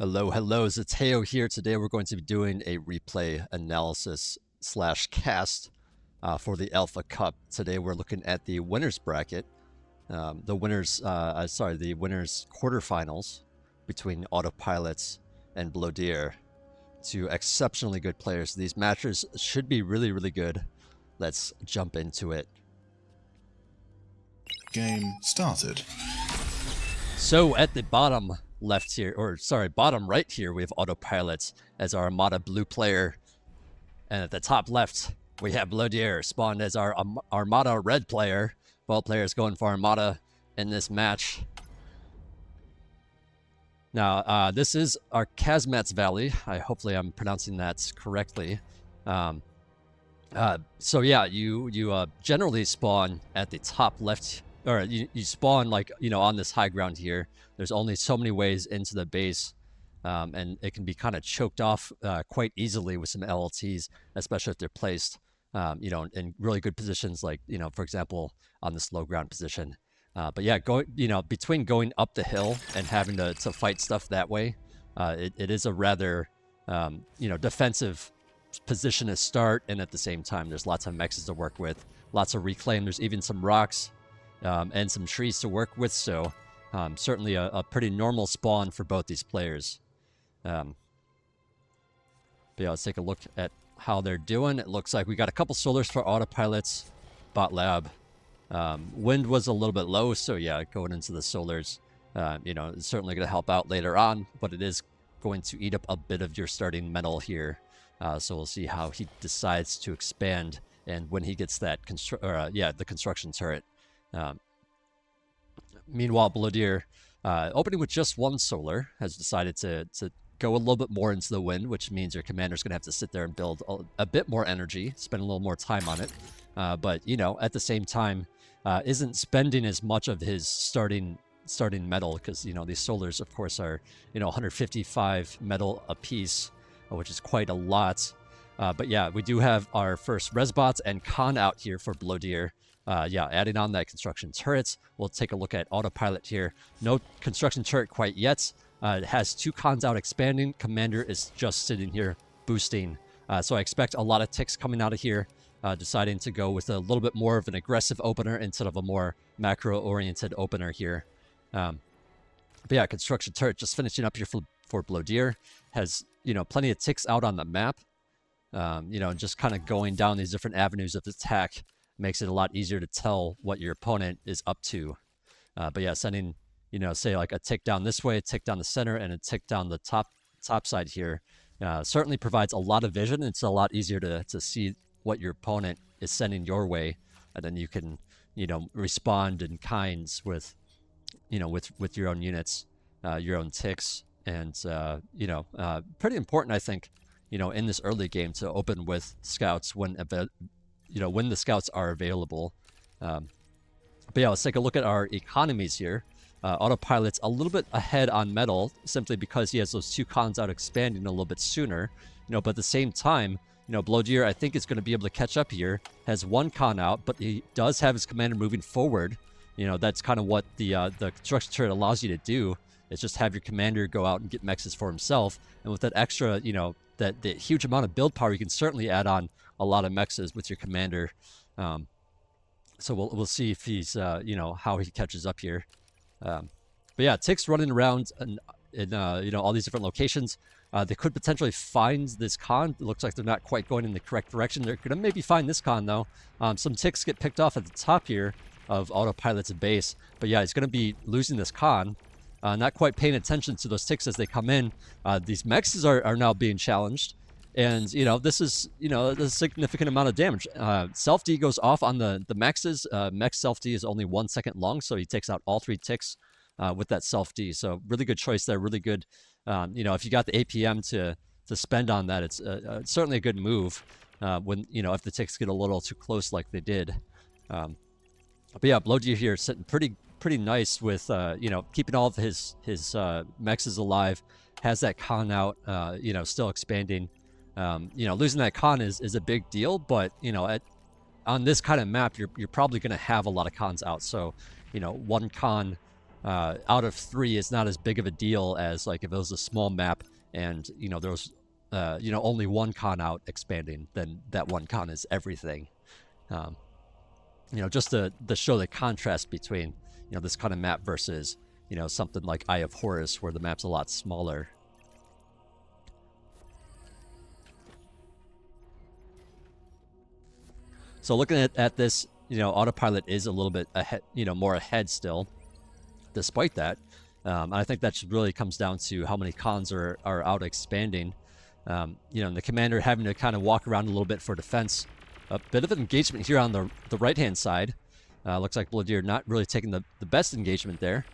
Hello, Zeteo here. Today we're going to be doing a replay analysis slash cast for the Alpha Cup. Today we're looking at the winners bracket, the winners quarterfinals between Autopilot and Blodir. Two exceptionally good players. These matches should be really, really good. Let's jump into it. Game started. So at the bottom left here, bottom right here, we have Autopilot as our Armada blue player. And at the top left, we have Blodir spawned as our Armada red player. Both players going for Armada in this match. Now, this is our Kazmat's Valley. Hopefully I'm pronouncing that correctly. So yeah, you generally spawn at the top left, or you spawn like, on this high ground here. There's only so many ways into the base, and it can be kind of choked off quite easily with some LLTs, especially if they're placed, in really good positions, like, for example, on this low ground position. But yeah, between going up the hill and having to fight stuff that way, it is a rather, defensive position to start, and at the same time, there's lots of mexes to work with, lots of reclaim. There's even some rocks and some trees to work with, so certainly a pretty normal spawn for both these players. But yeah, let's take a look at how they're doing. It looks like we got a couple solars for Autopilots, Bot Lab. Wind was a little bit low, so yeah, going into the solars, it's certainly going to help out later on, but it is going to eat up a bit of your starting metal here. So we'll see how he decides to expand and when he gets that the construction turret. Meanwhile, Blodir, opening with just one solar, has decided to go a little bit more into the wind, which means your commander's going to have to sit there and build a bit more energy, spend a little more time on it. But, at the same time, isn't spending as much of his starting metal, because, these solars, of course, are, 155 metal apiece, which is quite a lot. But yeah, we do have our first Resbots and Con out here for Blodir. Adding on that construction turrets. We'll take a look at Autopilot here. No construction turret quite yet. It has 2 cons out expanding. Commander is just sitting here boosting. So I expect a lot of ticks coming out of here, deciding to go with a little bit more of an aggressive opener instead of a more macro-oriented opener here. But yeah, construction turret just finishing up here for Blodir. Has, plenty of ticks out on the map. And just kind of going down these different avenues of attack makes it a lot easier to tell what your opponent is up to. But yeah, sending, say like a tick down this way, a tick down the center, and a tick down the top side here certainly provides a lot of vision. It's a lot easier to see what your opponent is sending your way, and then you can, respond in kinds with, with your own units, your own ticks, and pretty important, I think, in this early game to open with scouts when the scouts are available. But yeah, let's take a look at our economies here. Autopilot's a little bit ahead on metal simply because he has those 2 cons out expanding a little bit sooner. But at the same time, Blodir, I think, is going to be able to catch up here. Has 1 con out, but he does have his commander moving forward. That's kind of what the construction turret allows you to do. Is just have your commander go out and get mexes for himself. And with that extra, that huge amount of build power, you can certainly add on a lot of mexes with your commander. So we'll see if he's how he catches up here. But yeah, ticks running around in all these different locations. They could potentially find this con. It looks like they're not quite going in the correct direction. They're gonna maybe find this con though. Some ticks get picked off at the top here of Autopilot's base. But yeah, he's gonna be losing this con. Not quite paying attention to those ticks as they come in. These mexes are now being challenged. And, this is, a significant amount of damage. Self-D goes off on the mexes. Mex self-D is only 1 second long, so he takes out all 3 ticks with that self-D. So really good choice there, really good. If you got the APM to spend on that, it's certainly a good move when, if the ticks get a little too close like they did. But yeah, Blodir here sitting pretty nice with, keeping all of his mexes alive. Has that con out, still expanding. Losing that con is a big deal, but on this kind of map, you're probably going to have a lot of cons out. So, 1 con out of 3 is not as big of a deal as like if it was a small map and there was only one con out expanding, then that one con is everything. Just to show the contrast between this kind of map versus something like Eye of Horus, where the map's a lot smaller. So looking at this, Autopilot is a little bit ahead, more ahead still, despite that. I think that really comes down to how many cons are out expanding. And the commander having to kind of walk around a little bit for defense. A bit of an engagement here on the right-hand side. Looks like Blodir not really taking the best engagement there.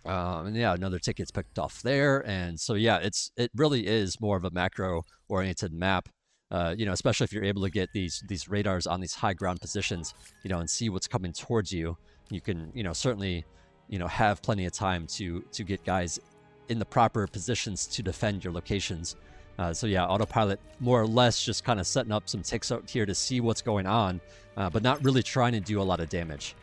And yeah, another ticket's picked off there. And so yeah, it really is more of a macro-oriented map. Especially if you're able to get these radars on these high ground positions, and see what's coming towards you. You can, certainly, have plenty of time to get guys in the proper positions to defend your locations. So yeah, Autopilot more or less just kind of setting up some ticks out here to see what's going on, but not really trying to do a lot of damage.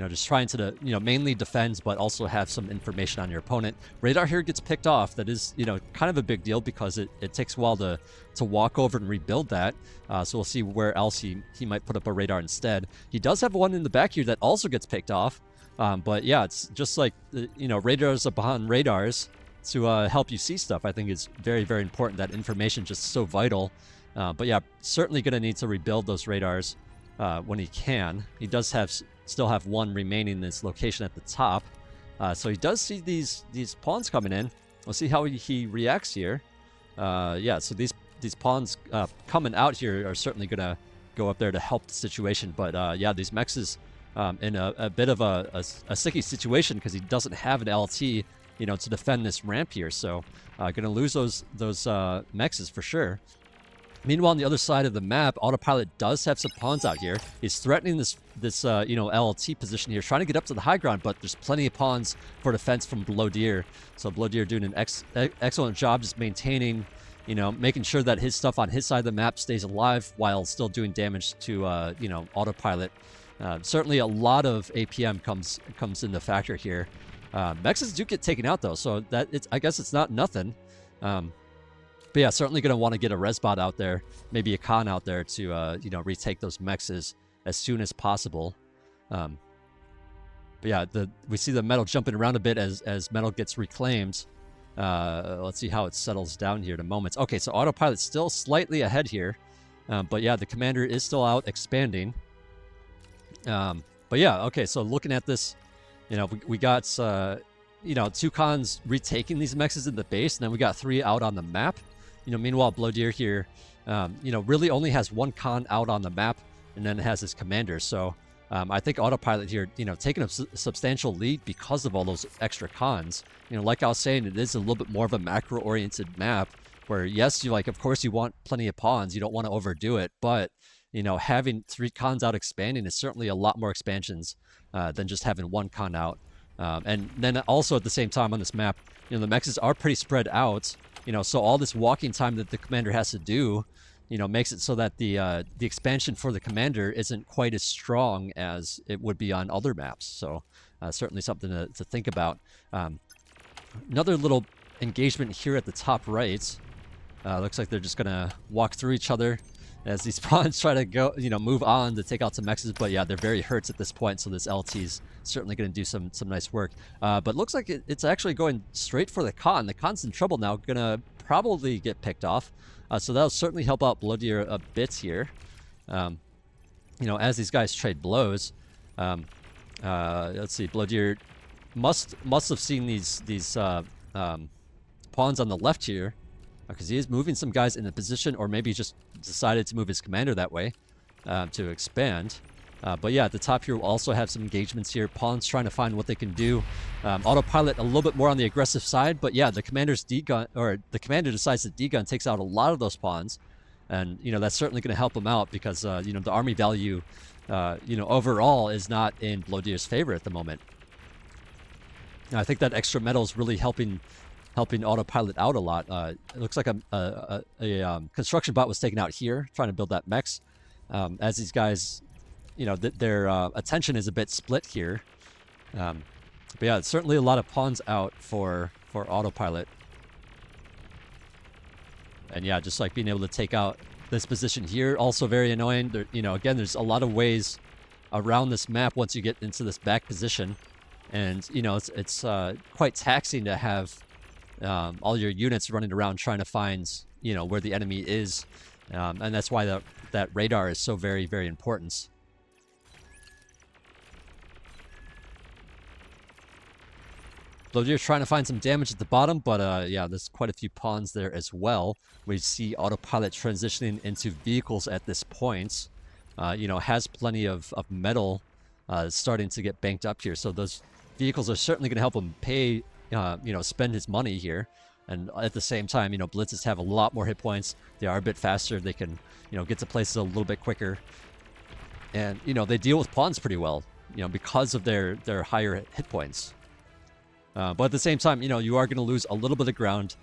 Just trying to, mainly defend, but also have some information on your opponent. Radar here gets picked off. That is, kind of a big deal because it takes a while to walk over and rebuild that. So we'll see where else he might put up a radar instead. He does have one in the back here that also gets picked off. But yeah, it's just like, radars upon radars to help you see stuff. I think is very, very important. That information just so vital. But yeah, certainly going to need to rebuild those radars when he can. He does still have one remaining in this location at the top. So he does see these pawns coming in. We'll see how he reacts here. Yeah, so these pawns coming out here are certainly going to go up there to help the situation. But yeah, these mechs is in a bit of a sticky situation because he doesn't have an LT, to defend this ramp here. So going to lose those mechs for sure. Meanwhile, on the other side of the map, Autopilot does have some pawns out here. He's threatening this LLT position here, trying to get up to the high ground, but there's plenty of pawns for defense from Blodir. So Blodir doing an excellent job just maintaining, making sure that his stuff on his side of the map stays alive while still doing damage to, Autopilot. Certainly a lot of APM comes into factor here. Mexes do get taken out, though, so I guess it's not nothing. But yeah, certainly going to want to get a resbot out there, maybe a con out there to, retake those mexes as soon as possible. But yeah, we see the metal jumping around a bit as metal gets reclaimed. Let's see how it settles down here in a moment. Okay, so Autopilot's still slightly ahead here. But yeah, the commander is still out expanding. But yeah, okay, so looking at this, we got, 2 cons retaking these mexes in the base, and then we got 3 out on the map. Meanwhile, Blodir here, really only has 1 con out on the map, and then it has his commander. So I think Autopilot here, taking a substantial lead because of all those extra cons. Like I was saying, it is a little bit more of a macro-oriented map where, yes, of course you want plenty of pawns. You don't want to overdo it, but, having 3 cons out expanding is certainly a lot more expansions than just having 1 con out. And then also at the same time on this map, the mexes are pretty spread out. So all this walking time that the commander has to do, makes it so that the expansion for the commander isn't quite as strong as it would be on other maps. So certainly something to think about. Another little engagement here at the top right. Looks like they're just gonna walk through each other as these pawns try to go, move on to take out some mexes. But yeah, they're very hurts at this point, so this LT's certainly going to do some nice work. But looks like it's actually going straight for the con. The con's in trouble now, going to probably get picked off. So that'll certainly help out Blodir a bit here. As these guys trade blows. Let's see, Blodir must have seen these pawns on the left here, because he is moving some guys in the position, or maybe just decided to move his commander that way to expand. But yeah, at the top here, we'll also have some engagements here. Pawns trying to find what they can do. Autopilot a little bit more on the aggressive side, but yeah, the commander's D-gun, or the commander decides that D-gun takes out a lot of those pawns, and that's certainly going to help him out because the army value, overall is not in Blodir's favor at the moment. And I think that extra metal is really helping Autopilot out a lot. It looks like a construction bot was taken out here, trying to build that mechs. As these guys, their attention is a bit split here. But yeah, it's certainly a lot of pawns out for Autopilot. And yeah, just like being able to take out this position here, also very annoying. There, you know, again, there's a lot of ways around this map once you get into this back position. And, you know, it's quite taxing to have all your units running around trying to find, you know, where the enemy is. And that's why that radar is so very, very important. Blodir's trying to find some damage at the bottom, but yeah, there's quite a few pawns there as well. We see Autopilot transitioning into vehicles at this point. You know, has plenty of metal starting to get banked up here. So those vehicles are certainly going to help him pay, you know, spend his money here. And at the same time, you know, blitzes have a lot more hit points. They are a bit faster. They can, you know, get to places a little bit quicker. And, you know, they deal with pawns pretty well, you know, because of their higher hit points. But at the same time, you know, you are going to lose a little bit of ground,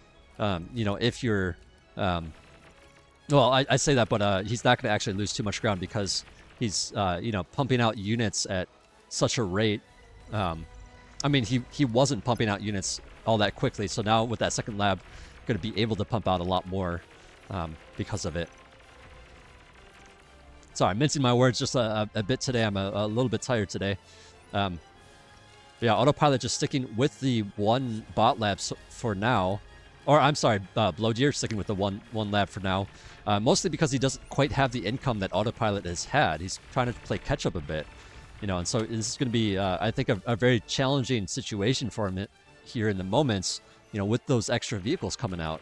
you know, if you're... well, I say that, but he's not going to actually lose too much ground because he's, you know, pumping out units at such a rate. I mean, he wasn't pumping out units all that quickly, so now with that second lab, going to be able to pump out a lot more because of it. Sorry, I'm mincing my words just a bit today. I'm a little bit tired today. Yeah, Autopilot just sticking with the one bot lab for now. Or, I'm sorry, Blodir sticking with the one lab for now. Mostly because he doesn't quite have the income that Autopilot has had. He's trying to play catch-up a bit. You know, and so this is going to be, I think, a very challenging situation for him here in the moments, you know, with those extra vehicles coming out.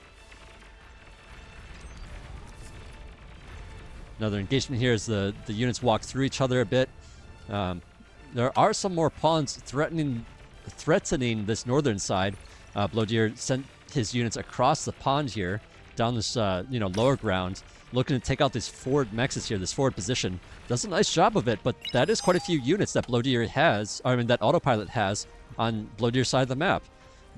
Another engagement here as the units walk through each other a bit. There are some more pawns threatening this northern side. Blodir sent his units across the pond here, down this you know, lower ground, looking to take out these forward mexes here, this forward position. Does a nice job of it, but that is quite a few units that Blodir has, I mean that Autopilot has on Blodir's side of the map.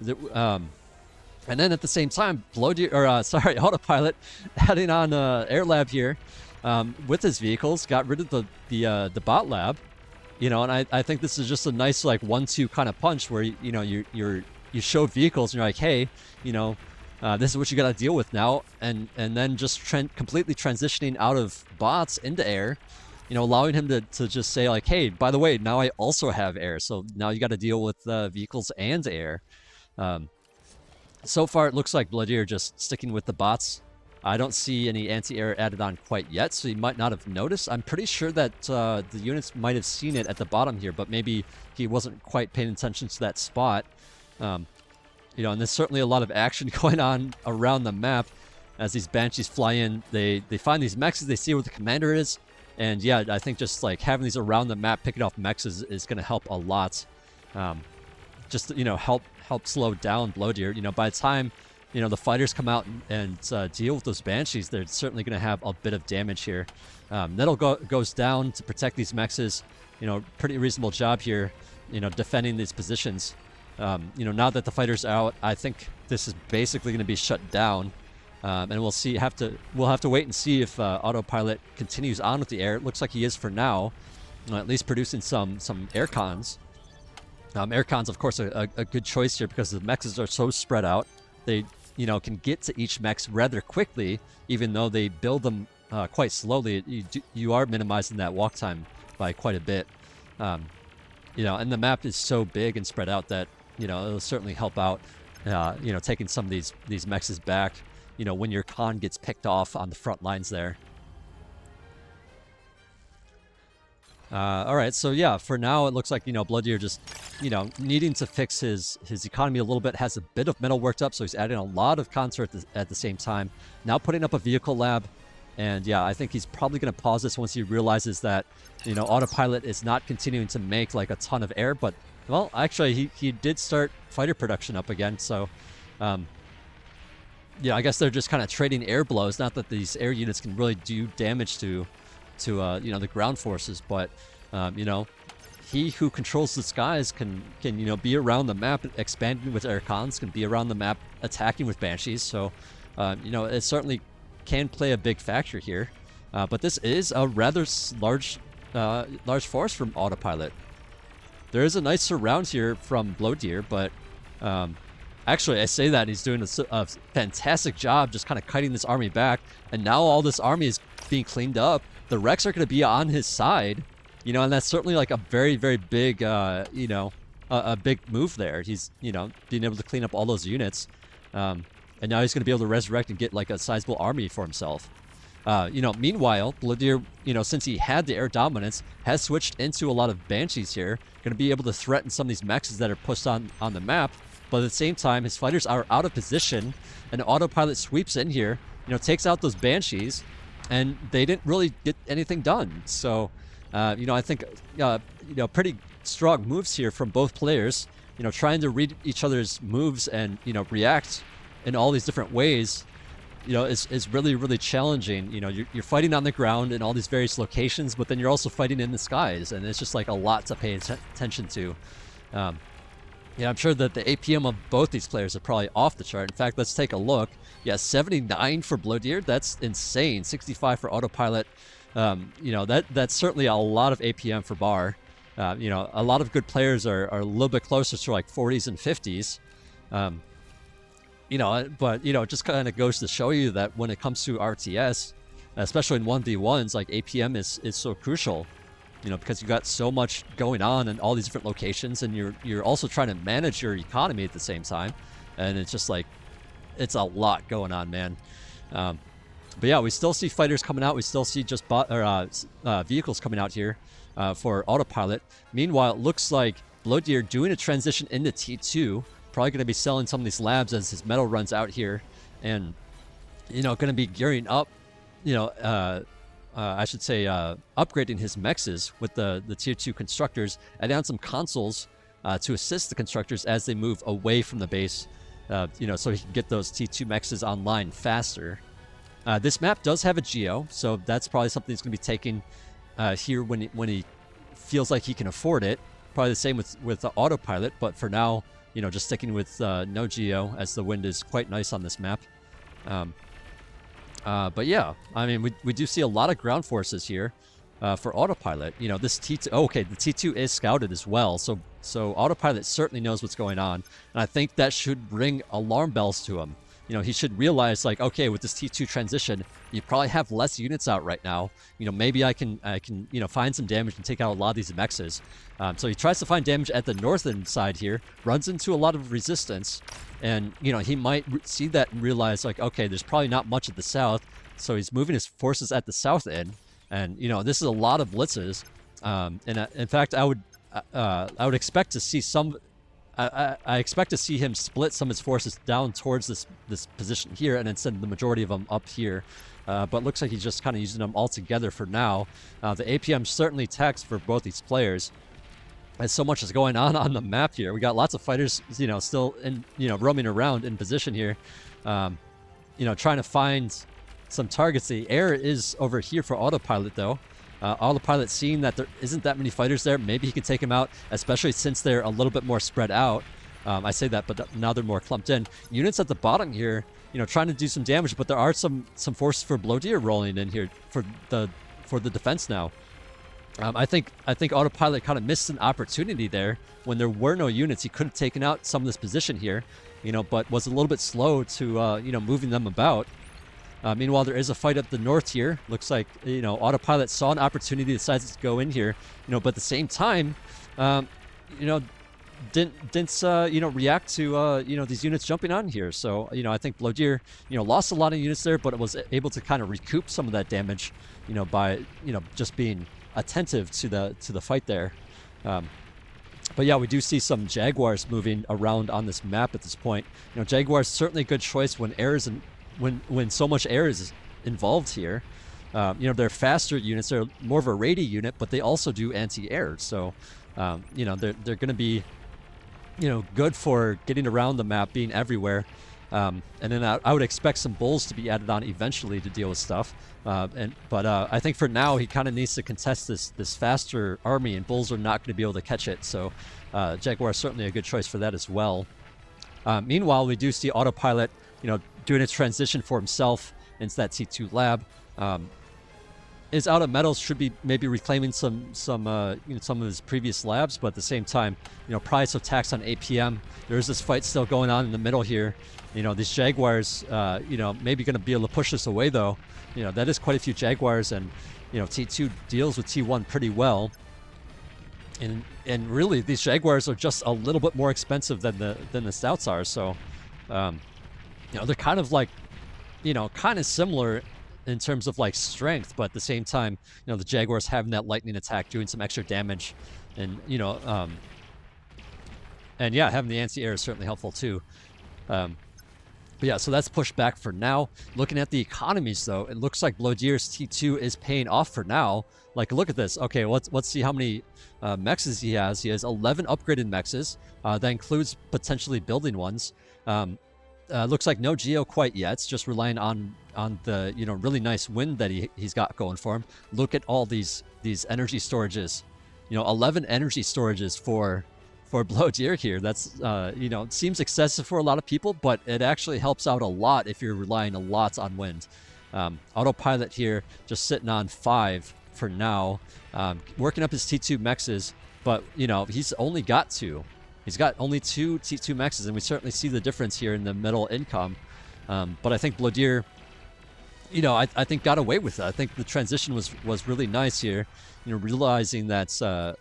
And then at the same time, Autopilot adding on Air Lab here with his vehicles, got rid of the bot lab. You know, and I think this is just a nice like 1-2 kind of punch where you know you show vehicles and you're like, hey, you know, this is what you got to deal with now, and then just completely transitioning out of bots into air, you know, allowing him to just say like, hey, by the way, now I also have air, so now you got to deal with vehicles and air. So far it looks like Blodir just sticking with the bots. I don't see any anti-air added on quite yet, so you might not have noticed. I'm pretty sure that the units might have seen it at the bottom here, but maybe he wasn't quite paying attention to that spot. You know, and there's certainly a lot of action going on around the map as these Banshees fly in. They find these mechs, they see where the commander is, and yeah, I think just like having these around the map, picking off mechs is going to help a lot. Just, you know, help slow down Blodir. You know, by the time, you know, the fighters come out and deal with those Banshees, they're certainly going to have a bit of damage here. Metal goes down to protect these mexes. You know, pretty reasonable job here, you know, defending these positions. You know, now that the fighter's out, I think this is basically going to be shut down. And we'll see. We'll have to wait and see if Autopilot continues on with the air. It looks like he is for now, at least producing some air cons. Air cons, of course, a good choice here because the mexes are so spread out. They, you know, can get to each mex rather quickly, even though they build them quite slowly. You are minimizing that walk time by quite a bit. You know, and the map is so big and spread out that, you know, it'll certainly help out, you know, taking some of these mexes back, you know, when your con gets picked off on the front lines there. All right, so yeah, for now it looks like, you know, Blodir just, you know, needing to fix his economy a little bit, has a bit of metal worked up, so he's adding a lot of concert at the same time. Now putting up a vehicle lab, and yeah, I think he's probably going to pause this once he realizes that, you know, Autopilot is not continuing to make like a ton of air, but, well, actually he did start fighter production up again, so, yeah, I guess they're just kind of trading air blows, not that these air units can really do damage to you know, the ground forces, but you know, he who controls the skies can you know, be around the map expanding with air cons, can be around the map attacking with Banshees, so you know, it certainly can play a big factor here, but this is a rather large force from Autopilot. There is a nice surround here from Blodir, but actually I say that he's doing a fantastic job just kind of cutting this army back, and now all this army is being cleaned up. The Wrecks are going to be on his side, you know, and that's certainly like a very, very big, you know, a big move there. He's, you know, being able to clean up all those units, and now he's going to be able to resurrect and get like a sizable army for himself. You know, meanwhile, Blodir, you know, since he had the air dominance, has switched into a lot of Banshees here, going to be able to threaten some of these mexes that are pushed on the map, but at the same time, his fighters are out of position, and Autopilot sweeps in here, you know, takes out those Banshees, and they didn't really get anything done. So, you know, I think, you know, pretty strong moves here from both players, you know, trying to read each other's moves and, you know, react in all these different ways, you know, is really, really challenging. You know, you're fighting on the ground in all these various locations, but then you're also fighting in the skies, and it's just like a lot to pay attention to. Yeah, I'm sure that the APM of both these players are probably off the chart. In fact, let's take a look. Yeah, 79 for Blodir. That's insane. 65 for Autopilot. You know, that's certainly a lot of APM for Bar. You know, a lot of good players are a little bit closer to like 40s and 50s. You know, but, you know, it just kind of goes to show you that when it comes to RTS, especially in 1v1s, like APM is so crucial, you know, because you got so much going on in all these different locations, and you're also trying to manage your economy at the same time. And it's just like, it's a lot going on, man. But yeah, we still see fighters coming out. We still see just vehicles coming out here for Autopilot. Meanwhile, it looks like Blodir doing a transition into T2. Probably going to be selling some of these labs as his metal runs out here, and, you know, going to be gearing up, you know, I should say upgrading his mexes with the tier 2 constructors, adding on some consoles to assist the constructors as they move away from the base, you know, so he can get those T2 mexes online faster. This map does have a geo, so that's probably something he's going to be taking here when he feels like he can afford it. Probably the same with the Autopilot, but for now, you know, just sticking with no geo, as the wind is quite nice on this map. But yeah, I mean, we do see a lot of ground forces here for Autopilot. You know, this T2, okay, the T2 is scouted as well, so Autopilot certainly knows what's going on, and I think that should ring alarm bells to him. You know, he should realize, like, okay, with this T2 transition, you probably have less units out right now. You know, maybe I can you know, find some damage and take out a lot of these mexes. So he tries to find damage at the northern side here, runs into a lot of resistance, and, you know, he might see that and realize, like, okay, there's probably not much at the south, so he's moving his forces at the south end, and, you know, this is a lot of blitzes. And in fact, I would expect to see some. I expect to see him split some of his forces down towards this position here, and then send the majority of them up here. But looks like he's just kind of using them all together for now. The APM certainly taxed for both these players, as so much is going on the map here. We got lots of fighters, you know, still in, you know, roaming around in position here, you know, trying to find some targets. The air is over here for Autopilot, though. Autopilot, seeing that there isn't that many fighters there, maybe he can take him out, especially since they're a little bit more spread out. I say that, but now they're more clumped in. Units at the bottom here, you know, trying to do some damage, but there are some forces for Blodir rolling in here for the defense now. I think Autopilot kind of missed an opportunity there when there were no units. He could have taken out some of this position here, you know, but was a little bit slow to you know, moving them about. Meanwhile, there is a fight up the north here. Looks like, you know, Autopilot saw an opportunity, decides to go in here, you know, but at the same time, you know, didn't you know, react to you know, these units jumping on here. So, you know, I think Blodir, you know, lost a lot of units there, but it was able to kind of recoup some of that damage, you know, by, you know, just being attentive to the fight there. But yeah, we do see some Jaguars moving around on this map at this point. You know, Jaguars certainly a good choice when air is when so much air is involved here. You know, they're faster units. They're more of a rady unit, but they also do anti-air. So, you know, they're going to be, you know, good for getting around the map, being everywhere. And then I would expect some bulls to be added on eventually to deal with stuff. But I think for now he kind of needs to contest this faster army, and bulls are not going to be able to catch it. So, Jaguar is certainly a good choice for that as well. Meanwhile, we do see Autopilot, you know, doing a transition for himself into that T2 lab. is out of metals, should be maybe reclaiming some of his previous labs, but at the same time, price of tax on APM. There's this fight still going on in the middle here. These Jaguars, maybe going to be able to push this away though. That is quite a few Jaguars, and T2 deals with T1 pretty well. And really, these Jaguars are just a little bit more expensive than the Stouts are. So, they're kind of like, kind of similar in terms of like strength, but at the same time, the Jaguars having that lightning attack, doing some extra damage, and and yeah, having the anti-air is certainly helpful too. But yeah, so that's pushed back for now. Looking at the economies though, it looks like Blodir's T2 is paying off for now. Like, look at this. Okay, let's see how many mexes he has. He has 11 upgraded mexes. That includes potentially building ones. Looks like no geo quite yet. It's just relying on the really nice wind that he's got going for him. Look at all these energy storages. 11 energy storages for Blodir here. That's it seems excessive for a lot of people, but it actually helps out a lot if you're relying a lot on wind. Autopilot here just sitting on 5 for now, working up his T2 mexes, but he's only got 2. He's got only 2 T2 mexes, and we certainly see the difference here in the middle income. But I think Blodir, I think got away with it. I think the transition was really nice here. Realizing that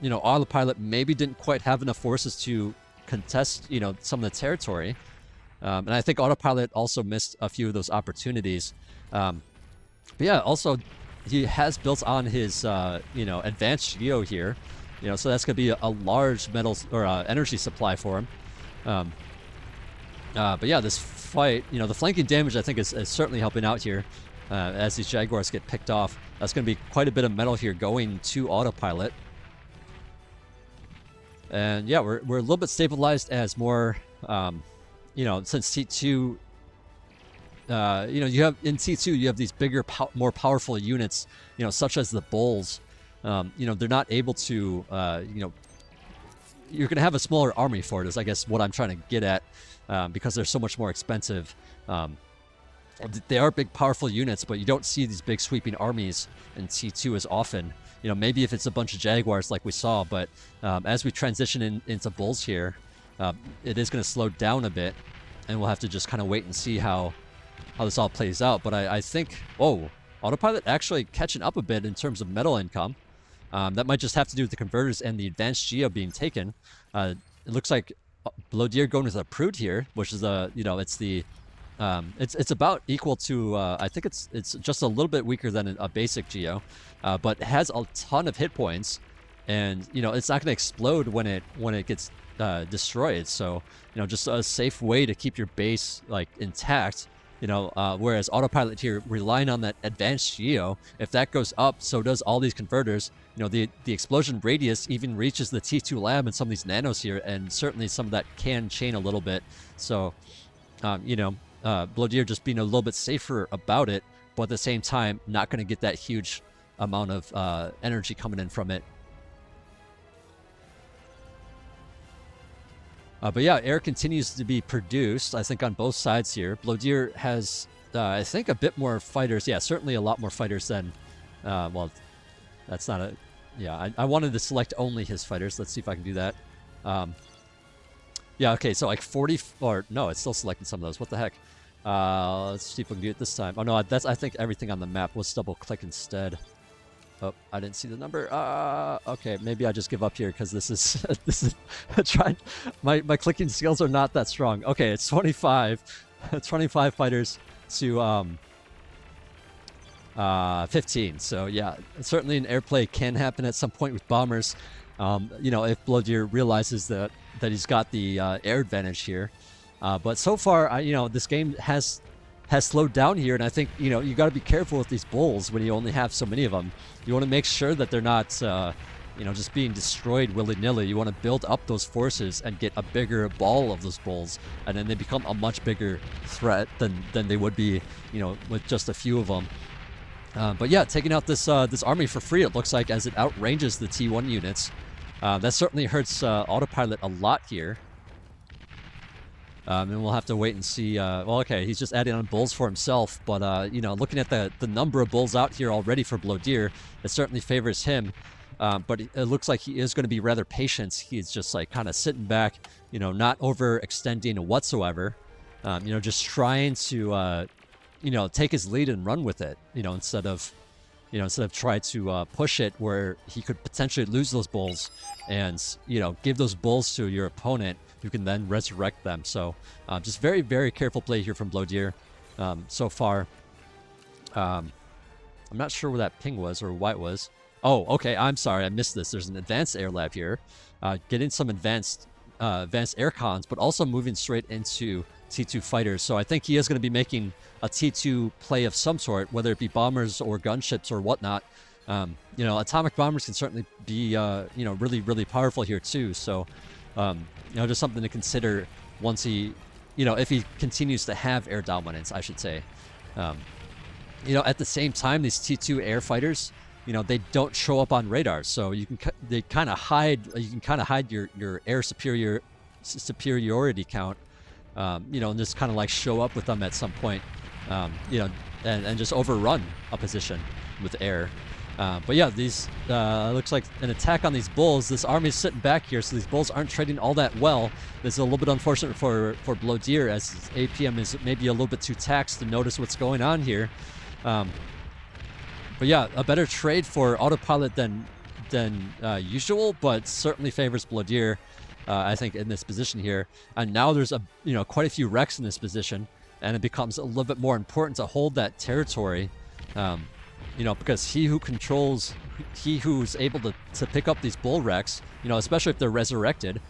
Autopilot maybe didn't quite have enough forces to contest some of the territory, and I think Autopilot also missed a few of those opportunities. But yeah, also he has built on his advanced geo here. So that's going to be a large metals or energy supply for him. But yeah, this fight, the flanking damage I think is certainly helping out here as these Jaguars get picked off. That's going to be quite a bit of metal here going to Autopilot. And yeah, we're a little bit stabilized as more, since T2, you have in T2 you have these bigger, more powerful units, such as the Bulls. They're not able to, you're going to have a smaller army for it, is I guess what I'm trying to get at, because they're so much more expensive. They are big, powerful units, but you don't see these big sweeping armies in T2 as often. Maybe if it's a bunch of Jaguars like we saw, but as we transition into Bulls here, it is going to slow down a bit, and we'll have to just kind of wait and see how this all plays out. But I think, Autopilot actually catching up a bit in terms of metal income. That might just have to do with the converters and the advanced geo being taken. It looks like Blodir going with a Prude here, which is it's about equal to I think it's just a little bit weaker than a basic geo, but it has a ton of hit points, and it's not going to explode when it gets destroyed. So just a safe way to keep your base like intact. Whereas Autopilot here, relying on that advanced geo, if that goes up, so does all these converters. The explosion radius even reaches the T2 lab and some of these nanos here, and certainly some of that can chain a little bit. So, Blodir just being a little bit safer about it, but at the same time, not going to get that huge amount of energy coming in from it. But yeah, air continues to be produced, I think, on both sides here. Blodir has, I think, a bit more fighters. Yeah, certainly a lot more fighters than, well, that's not a, yeah, I wanted to select only his fighters. Let's see if I can do that. Yeah, okay, so like 40, or no, it's still selecting some of those. What the heck? Let's see if we can do it this time. Oh no, that's, I think, everything on the map. Let's double click instead. Oh, I didn't see the number. Okay, maybe I just give up here because this is trying. My clicking skills are not that strong. Okay, it's 25, 25 fighters to 15. So yeah, certainly an airplay can happen at some point with bombers. If Blodir realizes that he's got the air advantage here. But so far, this game has slowed down here, and I think you got to be careful with these Bulls when you only have so many of them. You want to make sure that they're not just being destroyed willy-nilly. You want to build up those forces and get a bigger ball of those Bulls, and then they become a much bigger threat than they would be with just a few of them. But yeah, taking out this army for free, it looks like, as it outranges the T1 units. That certainly hurts Autopilot a lot here. And we'll have to wait and see. Well, okay, he's just adding on bulls for himself, but you know, looking at the number of bulls out here already for Blodir, it certainly favors him. But it looks like he is going to be rather patient. He's just like kind of sitting back, you know, not overextending whatsoever. You know, just trying to, you know, take his lead and run with it. You know, instead of try to push it where he could potentially lose those bulls, and you know, give those bulls to your opponent, who can then resurrect them. So just very, very careful play here from Blodir so far. I'm not sure where that ping was or why it was. Oh, okay. I'm sorry, I missed this. There's an advanced air lab here, getting some advanced air cons, but also moving straight into T2 fighters. So I think he is going to be making a T2 play of some sort, whether it be bombers or gunships or whatnot. You know, atomic bombers can certainly be, you know, really, really powerful here too. So, you know, just something to consider once he, you know, if he continues to have air dominance, I should say. You know, at the same time, these T2 air fighters, you know, they don't show up on radars, so you can they kind of hide. You can kind of hide your air superiority count. You know, and just kind of like show up with them at some point. You know, and just overrun a position with air. But yeah, these looks like an attack on these bulls. This army's sitting back here, so these bulls aren't trading all that well. This is a little bit unfortunate for Blodir, as his APM is maybe a little bit too taxed to notice what's going on here. But yeah, a better trade for Autopilot than usual, but certainly favors Blodir, I think, in this position here. And now there's quite a few wrecks in this position, and it becomes a little bit more important to hold that territory. You know, because he who's able to pick up these bull wrecks, you know, especially if they're resurrected,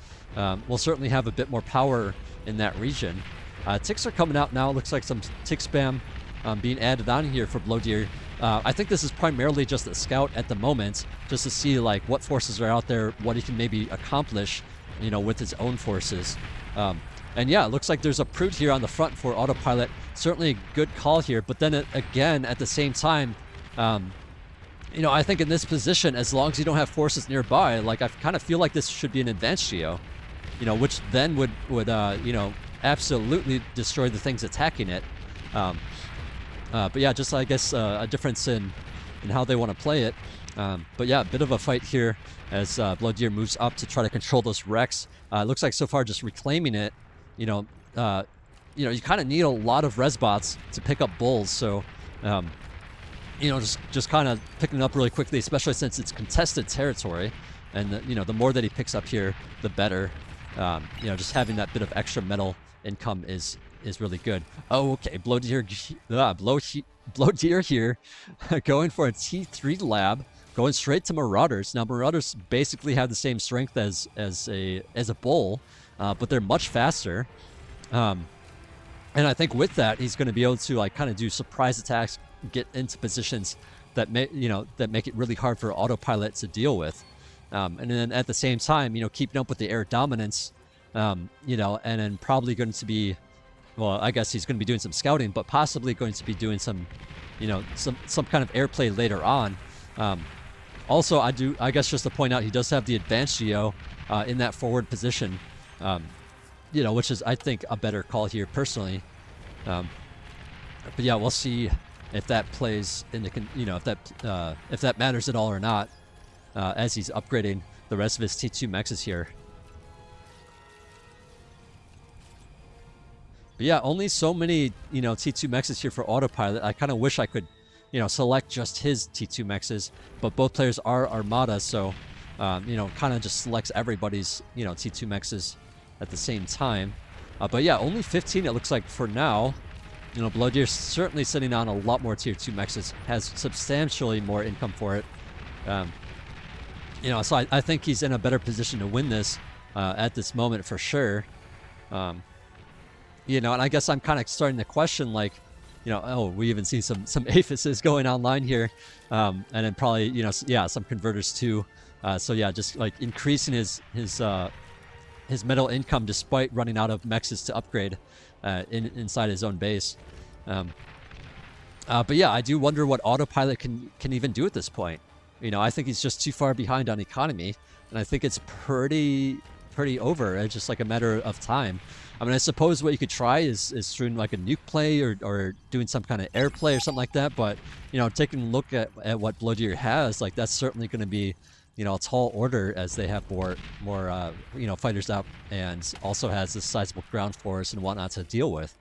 will certainly have a bit more power in that region. Ticks are coming out now. Looks like some tick spam being added on here for Blodir. I think this is primarily just a scout at the moment, just to see like what forces are out there, what he can maybe accomplish, you know, with his own forces. And yeah, it looks like there's a Prude here on the front for Autopilot. Certainly a good call here, but then again, at the same time, you know, I think in this position, as long as you don't have forces nearby, like I kind of feel like this should be an advanced geo, you know, which then would you know, absolutely destroy the things attacking it. But yeah, just I guess a difference in how they want to play it. But yeah, a bit of a fight here as Blodir moves up to try to control those wrecks. It looks like so far just reclaiming it. You know, you kind of need a lot of res bots to pick up bulls. So, you know, just kind of picking it up really quickly, especially since it's contested territory. And you know, the more that he picks up here, the better. You know, just having that bit of extra metal income is really good. Oh, okay. Blodir here, going for a T3 lab, going straight to Marauders. Now, Marauders basically have the same strength as a bull, but they're much faster. And I think with that, he's going to be able to like kind of do surprise attacks, get into positions that make it really hard for Autopilot to deal with. And then at the same time, you know, keeping up with the air dominance, you know, and then probably going to be, well, I guess he's going to be doing some scouting, but possibly going to be doing some, you know, some kind of airplay later on. Also, I guess just to point out, he does have the advanced geo in that forward position, you know, which is, I think, a better call here personally. But yeah, we'll see if that plays in the, you know, if that matters at all or not, as he's upgrading the rest of his T2 mexes here. But yeah, only so many, you know, T2 mexes here for Autopilot. I kind of wish I could, you know, select just his T2 mexes, but both players are Armada, so, you know, kind of just selects everybody's, you know, T2 mexes at the same time. But yeah, only 15 it looks like for now. You know, Blodir certainly sitting on a lot more tier 2 mexes, has substantially more income for it. You know, so I think he's in a better position to win this at this moment for sure. You know, and I guess I'm kind of starting to question, like, you know, oh, we even see some aphises going online here, and then probably, you know, yeah, some converters too. So yeah, just like increasing his metal income despite running out of mexes to upgrade inside his own base. But yeah, I do wonder what Autopilot can even do at this point. You know, I think he's just too far behind on economy, and I think it's pretty pretty over. It's just like a matter of time. I mean, I suppose what you could try is doing like a nuke play or doing some kind of air play or something like that. But, you know, taking a look at what Blodir has, like that's certainly going to be, you know, a tall order as they have more you know, fighters out and also has this sizable ground force and whatnot to deal with.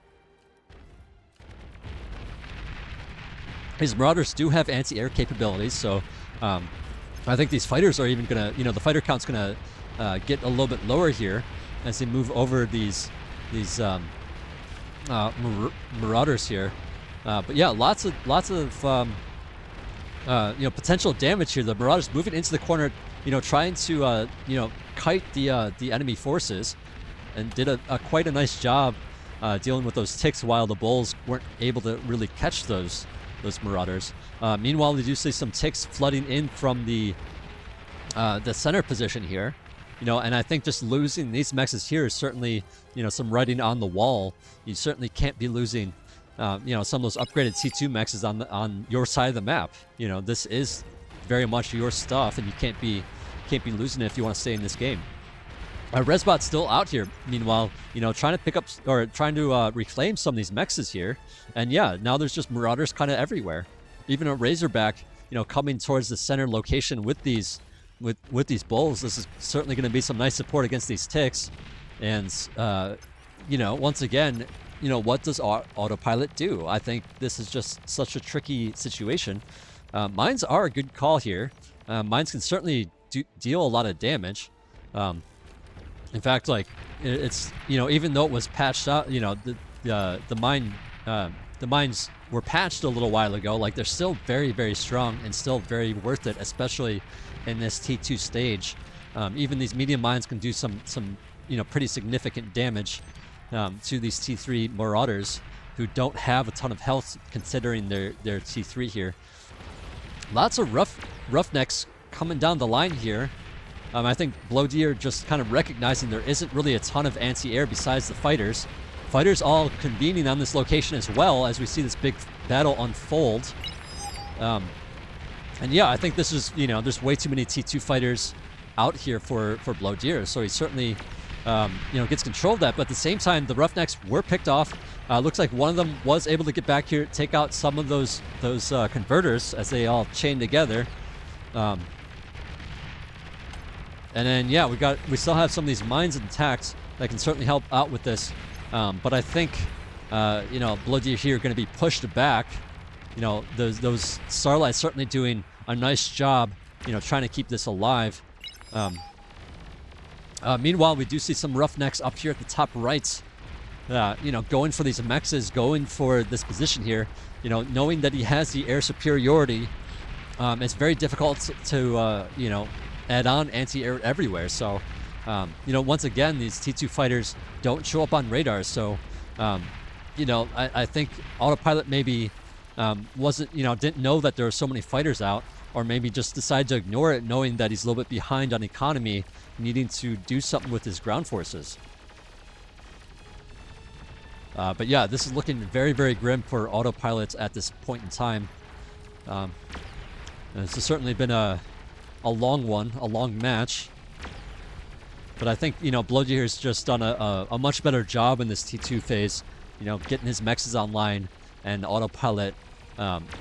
These Marauders do have anti-air capabilities, so I think these fighters are even going to, you know, the fighter count's going to get a little bit lower here as they move over these Marauders here. But yeah, lots of you know, potential damage here. The Marauders moving into the corner, you know, trying to you know, kite the enemy forces, and did quite a nice job dealing with those ticks while the Bulls weren't able to really catch those Marauders. Meanwhile, we do see some ticks flooding in from the center position here, you know, and I think just losing these mexes here is certainly, you know, some writing on the wall. You certainly can't be losing, you know, some of those upgraded T2 mexes on your side of the map. You know, this is very much your stuff, and you can't be losing it if you want to stay in this game. Resbot's still out here, meanwhile, you know, trying to pick up or trying to reclaim some of these mexes here. And yeah, now there's just Marauders kind of everywhere. Even a Razorback, you know, coming towards the center location with these Bulls. This is certainly going to be some nice support against these ticks. And you know, once again, you know, what does Autopilot do? I think this is just such a tricky situation. Mines are a good call here. Mines can certainly deal a lot of damage. In fact, like, it's, you know, even though it was patched out, you know, the mines were patched a little while ago, like they're still very, very strong and still very worth it, especially in this T2 stage. Even these medium mines can do some you know, pretty significant damage to these T3 Marauders who don't have a ton of health considering their T3 here. Lots of roughnecks coming down the line here. I think Blodir just kind of recognizing there isn't really a ton of anti-air besides the fighters. Fighters all convening on this location as well as we see this big battle unfold. And yeah, I think this is, you know, there's way too many T2 fighters out here for Blodir, so he certainly, you know, gets control of that. But at the same time, the Roughnecks were picked off. Looks like one of them was able to get back here, take out some of those converters as they all chain together. And then, yeah, we still have some of these mines intact that can certainly help out with this. But I think, you know, Blodir here are going to be pushed back. You know, those Starlights certainly doing a nice job, you know, trying to keep this alive. Meanwhile, we do see some Roughnecks up here at the top right. You know, going for these mexes, going for this position here. You know, knowing that he has the air superiority, it's very difficult to you know, add on anti-air everywhere. So, you know, once again, these T2 fighters don't show up on radars. So, you know, I think Autopilot maybe wasn't, you know, didn't know that there were so many fighters out, or maybe just decided to ignore it, knowing that he's a little bit behind on economy, needing to do something with his ground forces. But yeah, this is looking very, very grim for Autopilots at this point in time. This has certainly been a long one, a long match. But I think, you know, Blodir has just done a much better job in this T2 phase, you know, getting his mexes online, and Autopilot,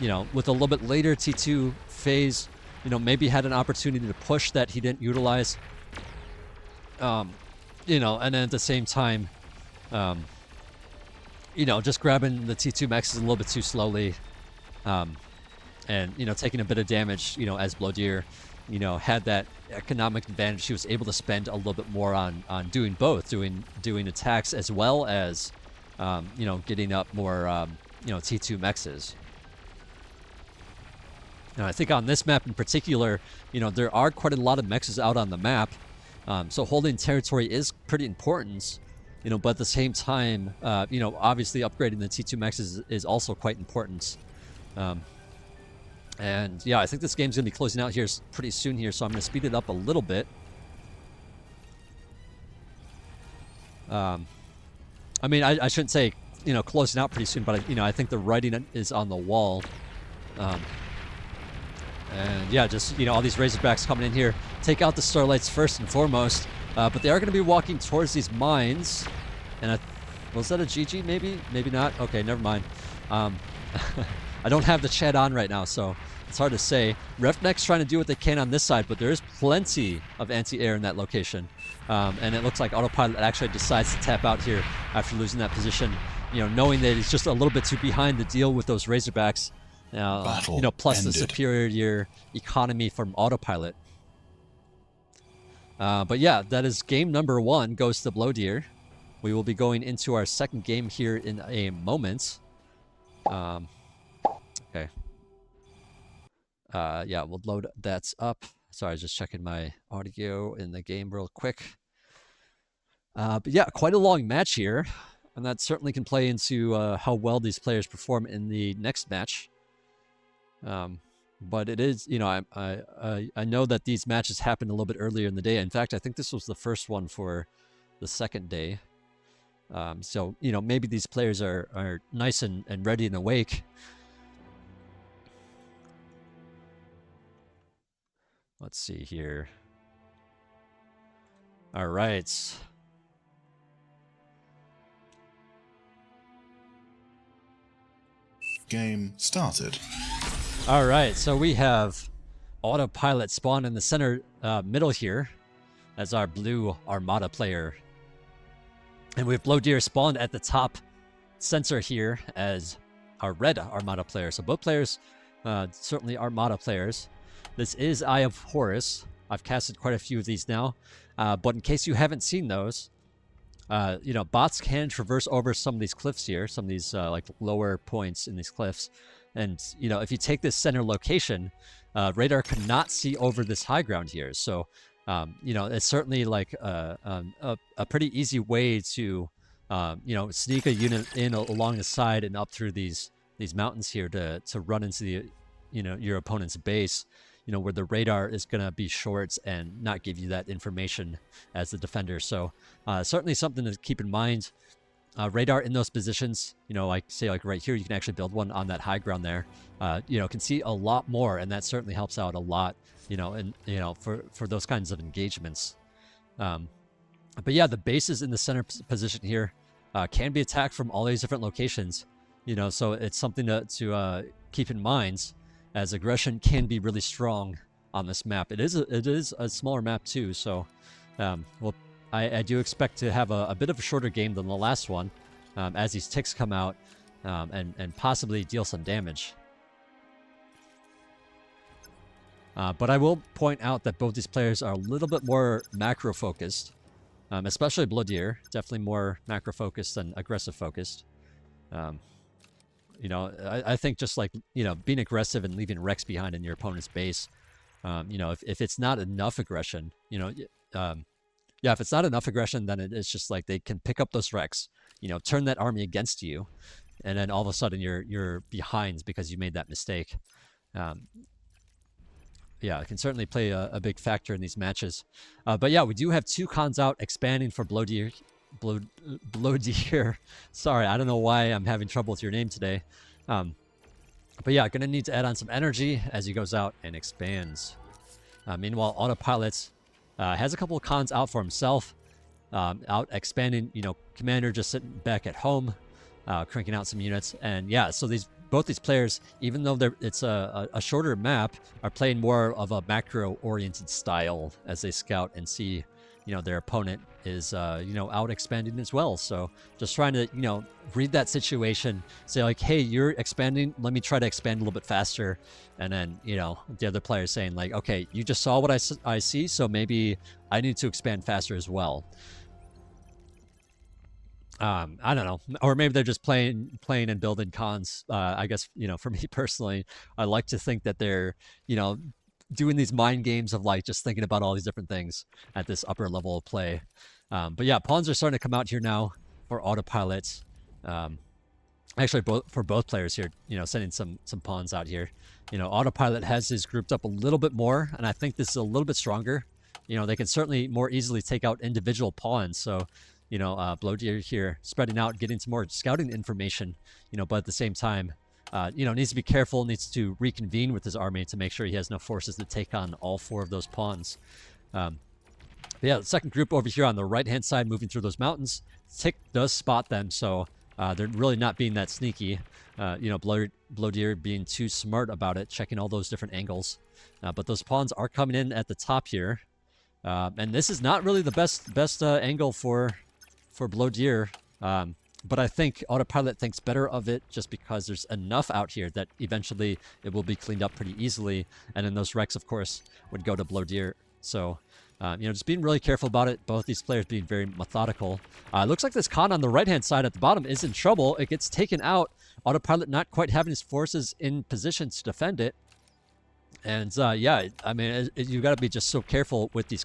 you know, with a little bit later T2 phase, you know, maybe had an opportunity to push that he didn't utilize. You know, and then at the same time, you know, just grabbing the T2 mexes a little bit too slowly, and, you know, taking a bit of damage, you know, as Blodir, you know, had that economic advantage. He was able to spend a little bit more on doing both, doing attacks as well as, you know, getting up more, you know, T2 mexes. Now, I think on this map in particular, you know, there are quite a lot of mexes out on the map, so holding territory is pretty important, you know, but at the same time, you know, obviously upgrading the T2 mexes is also quite important. And yeah, I think this game's going to be closing out here pretty soon here, so I'm going to speed it up a little bit. I mean, I shouldn't say, you know, closing out pretty soon, but, you know, I think the writing is on the wall. And yeah, just, you know, all these Razorbacks coming in here. Take out the Starlights first and foremost. But they are going to be walking towards these mines. And was that a GG maybe? Maybe not? Okay, never mind. I don't have the chat on right now, so it's hard to say. Refneck's trying to do what they can on this side, but there is plenty of anti-air in that location. And it looks like Autopilot actually decides to tap out here after losing that position, knowing that he's just a little bit too behind to deal with those Razorbacks. Plus ended. The superior economy from Autopilot. But yeah, that is game number 1 goes to Blodir. We will be going into our second game here in a moment. Okay. Yeah, we'll load that up. Sorry, just checking my audio in the game real quick. But yeah, quite a long match here. And that certainly can play into how well these players perform in the next match. But it is, I know that these matches happened a little bit earlier in the day. In fact, I think this was the first one for the second day. So, maybe these players are nice and ready and awake. Let's see here. All right. Game started. All right, so we have Autopilot spawned in the center middle here as our blue Armada player. And we have Blodir spawned at the top center here as our red Armada player. So both players, certainly Armada players. This is Eye of Horus. I've casted quite a few of these now. But in case you haven't seen those, bots can traverse over some of these cliffs here, some of these like lower points in these cliffs. And, if you take this center location, radar cannot see over this high ground here. So, it's certainly like a pretty easy way to, sneak a unit in along the side and up through these mountains here to run into the, your opponent's base, where the radar is going to be short and not give you that information as the defender. So certainly something to keep in mind. Radar in those positions, like right here, you can actually build one on that high ground there. Can see a lot more, and that certainly helps out a lot, for those kinds of engagements. But yeah, the bases in the center position here can be attacked from all these different locations, so it's something to keep in mind, as aggression can be really strong on this map. It is a smaller map too, so I do expect to have a bit of a shorter game than the last one, as these ticks come out and possibly deal some damage. But I will point out that both these players are a little bit more macro focused, especially Blodir, definitely more macro focused than aggressive focused. I think just like, being aggressive and leaving wrecks behind in your opponent's base, if it's not enough aggression, if it's not enough aggression, then it's just like they can pick up those wrecks, turn that army against you, and then all of a sudden you're behind because you made that mistake. It can certainly play a big factor in these matches. But yeah, we do have 2 cons out expanding for Blodir. Blodir. Sorry, I don't know why I'm having trouble with your name today. But yeah, gonna need to add on some energy as he goes out and expands. Meanwhile, Autopilot has a couple of cons out for himself. Out expanding, Commander just sitting back at home, cranking out some units. And yeah, so both these players, even though it's a shorter map, are playing more of a macro-oriented style as they scout and see, their opponent is, out expanding as well. So just trying to, read that situation, say like, hey, you're expanding, let me try to expand a little bit faster. And then, the other player saying like, okay, you just saw what I see, so maybe I need to expand faster as well. I don't know, or maybe they're just playing and building cons. I guess, for me personally, I like to think that they're, doing these mind games of like just thinking about all these different things at this upper level of play. But yeah, pawns are starting to come out here now for Autopilot. Actually, for both players here, sending some pawns out here. Autopilot has his grouped up a little bit more, and I think this is a little bit stronger. They can certainly more easily take out individual pawns. So, Blodir here spreading out, getting some more scouting information, but at the same time, needs to be careful, needs to reconvene with his army to make sure he has enough forces to take on all 4 of those pawns. But yeah, the second group over here on the right-hand side, moving through those mountains. Tick does spot them, so they're really not being that sneaky. Blodir being too smart about it, checking all those different angles. But those pawns are coming in at the top here. And this is not really the best angle for Blodir. But I think Autopilot thinks better of it just because there's enough out here that eventually it will be cleaned up pretty easily. And then those wrecks, of course, would go to Blodir. So, just being really careful about it. Both these players being very methodical. It looks like this con on the right-hand side at the bottom is in trouble. It gets taken out. Autopilot not quite having his forces in position to defend it. And yeah, I mean, you got to be just so careful with these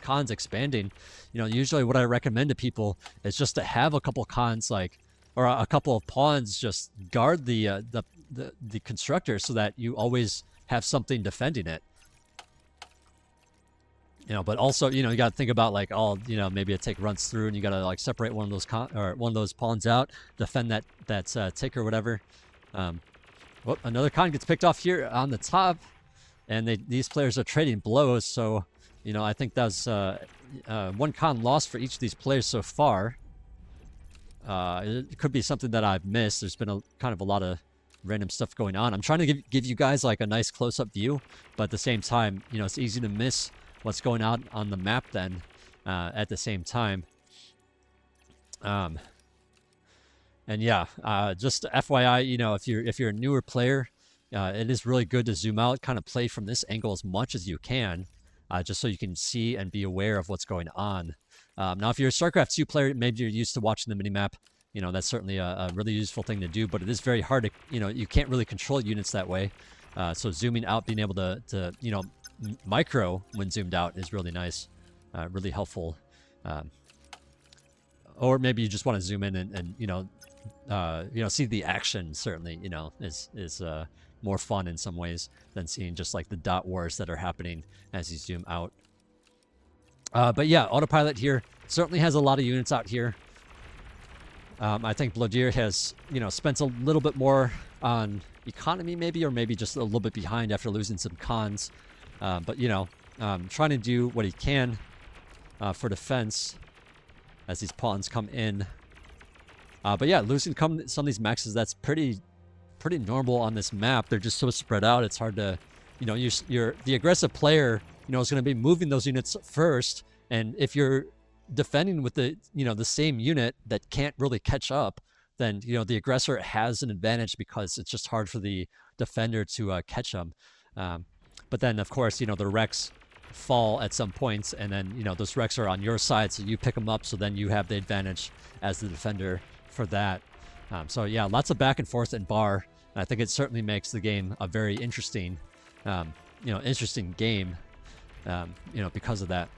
cons expanding. Usually what I recommend to people is just to have a couple cons, or a couple of pawns, just guard the constructor so that you always have something defending it. But also, you got to think about maybe a tick runs through and you got to separate one of those pawns out, defend that tick or whatever. Well, another con gets picked off here on the top. And these players are trading blows, so, I think that's one con lost for each of these players so far. It could be something that I've missed. There's been kind of a lot of random stuff going on. I'm trying to give you guys a nice close-up view, but at the same time, it's easy to miss what's going on the map then at the same time. And yeah, just FYI, if you're a newer player, it is really good to zoom out, kind of play from this angle as much as you can, just so you can see and be aware of what's going on. Now, if you're a StarCraft 2 player, maybe you're used to watching the minimap, that's certainly a really useful thing to do, but it is very hard to, you can't really control units that way. So zooming out, being able to micro when zoomed out is really nice, really helpful. Or maybe you just want to zoom in and see the action, certainly, is more fun in some ways than seeing just the dot wars that are happening as you zoom out. But yeah, Autopilot here certainly has a lot of units out here. I think Blodir has, spent a little bit more on economy maybe, or maybe just a little bit behind after losing some cons. But, trying to do what he can for defense as these pawns come in. But yeah, losing some of these maxes, that's pretty normal on this map. They're just so spread out. It's hard to, the aggressive player, is going to be moving those units first. And if you're defending with the same unit that can't really catch up, then, the aggressor has an advantage because it's just hard for the defender to catch them. But then, of course, the wrecks fall at some points, and then, those wrecks are on your side, so you pick them up, so then you have the advantage as the defender for that. So yeah, lots of back and forth in bar. And I think it certainly makes the game a very interesting, interesting game, because of that.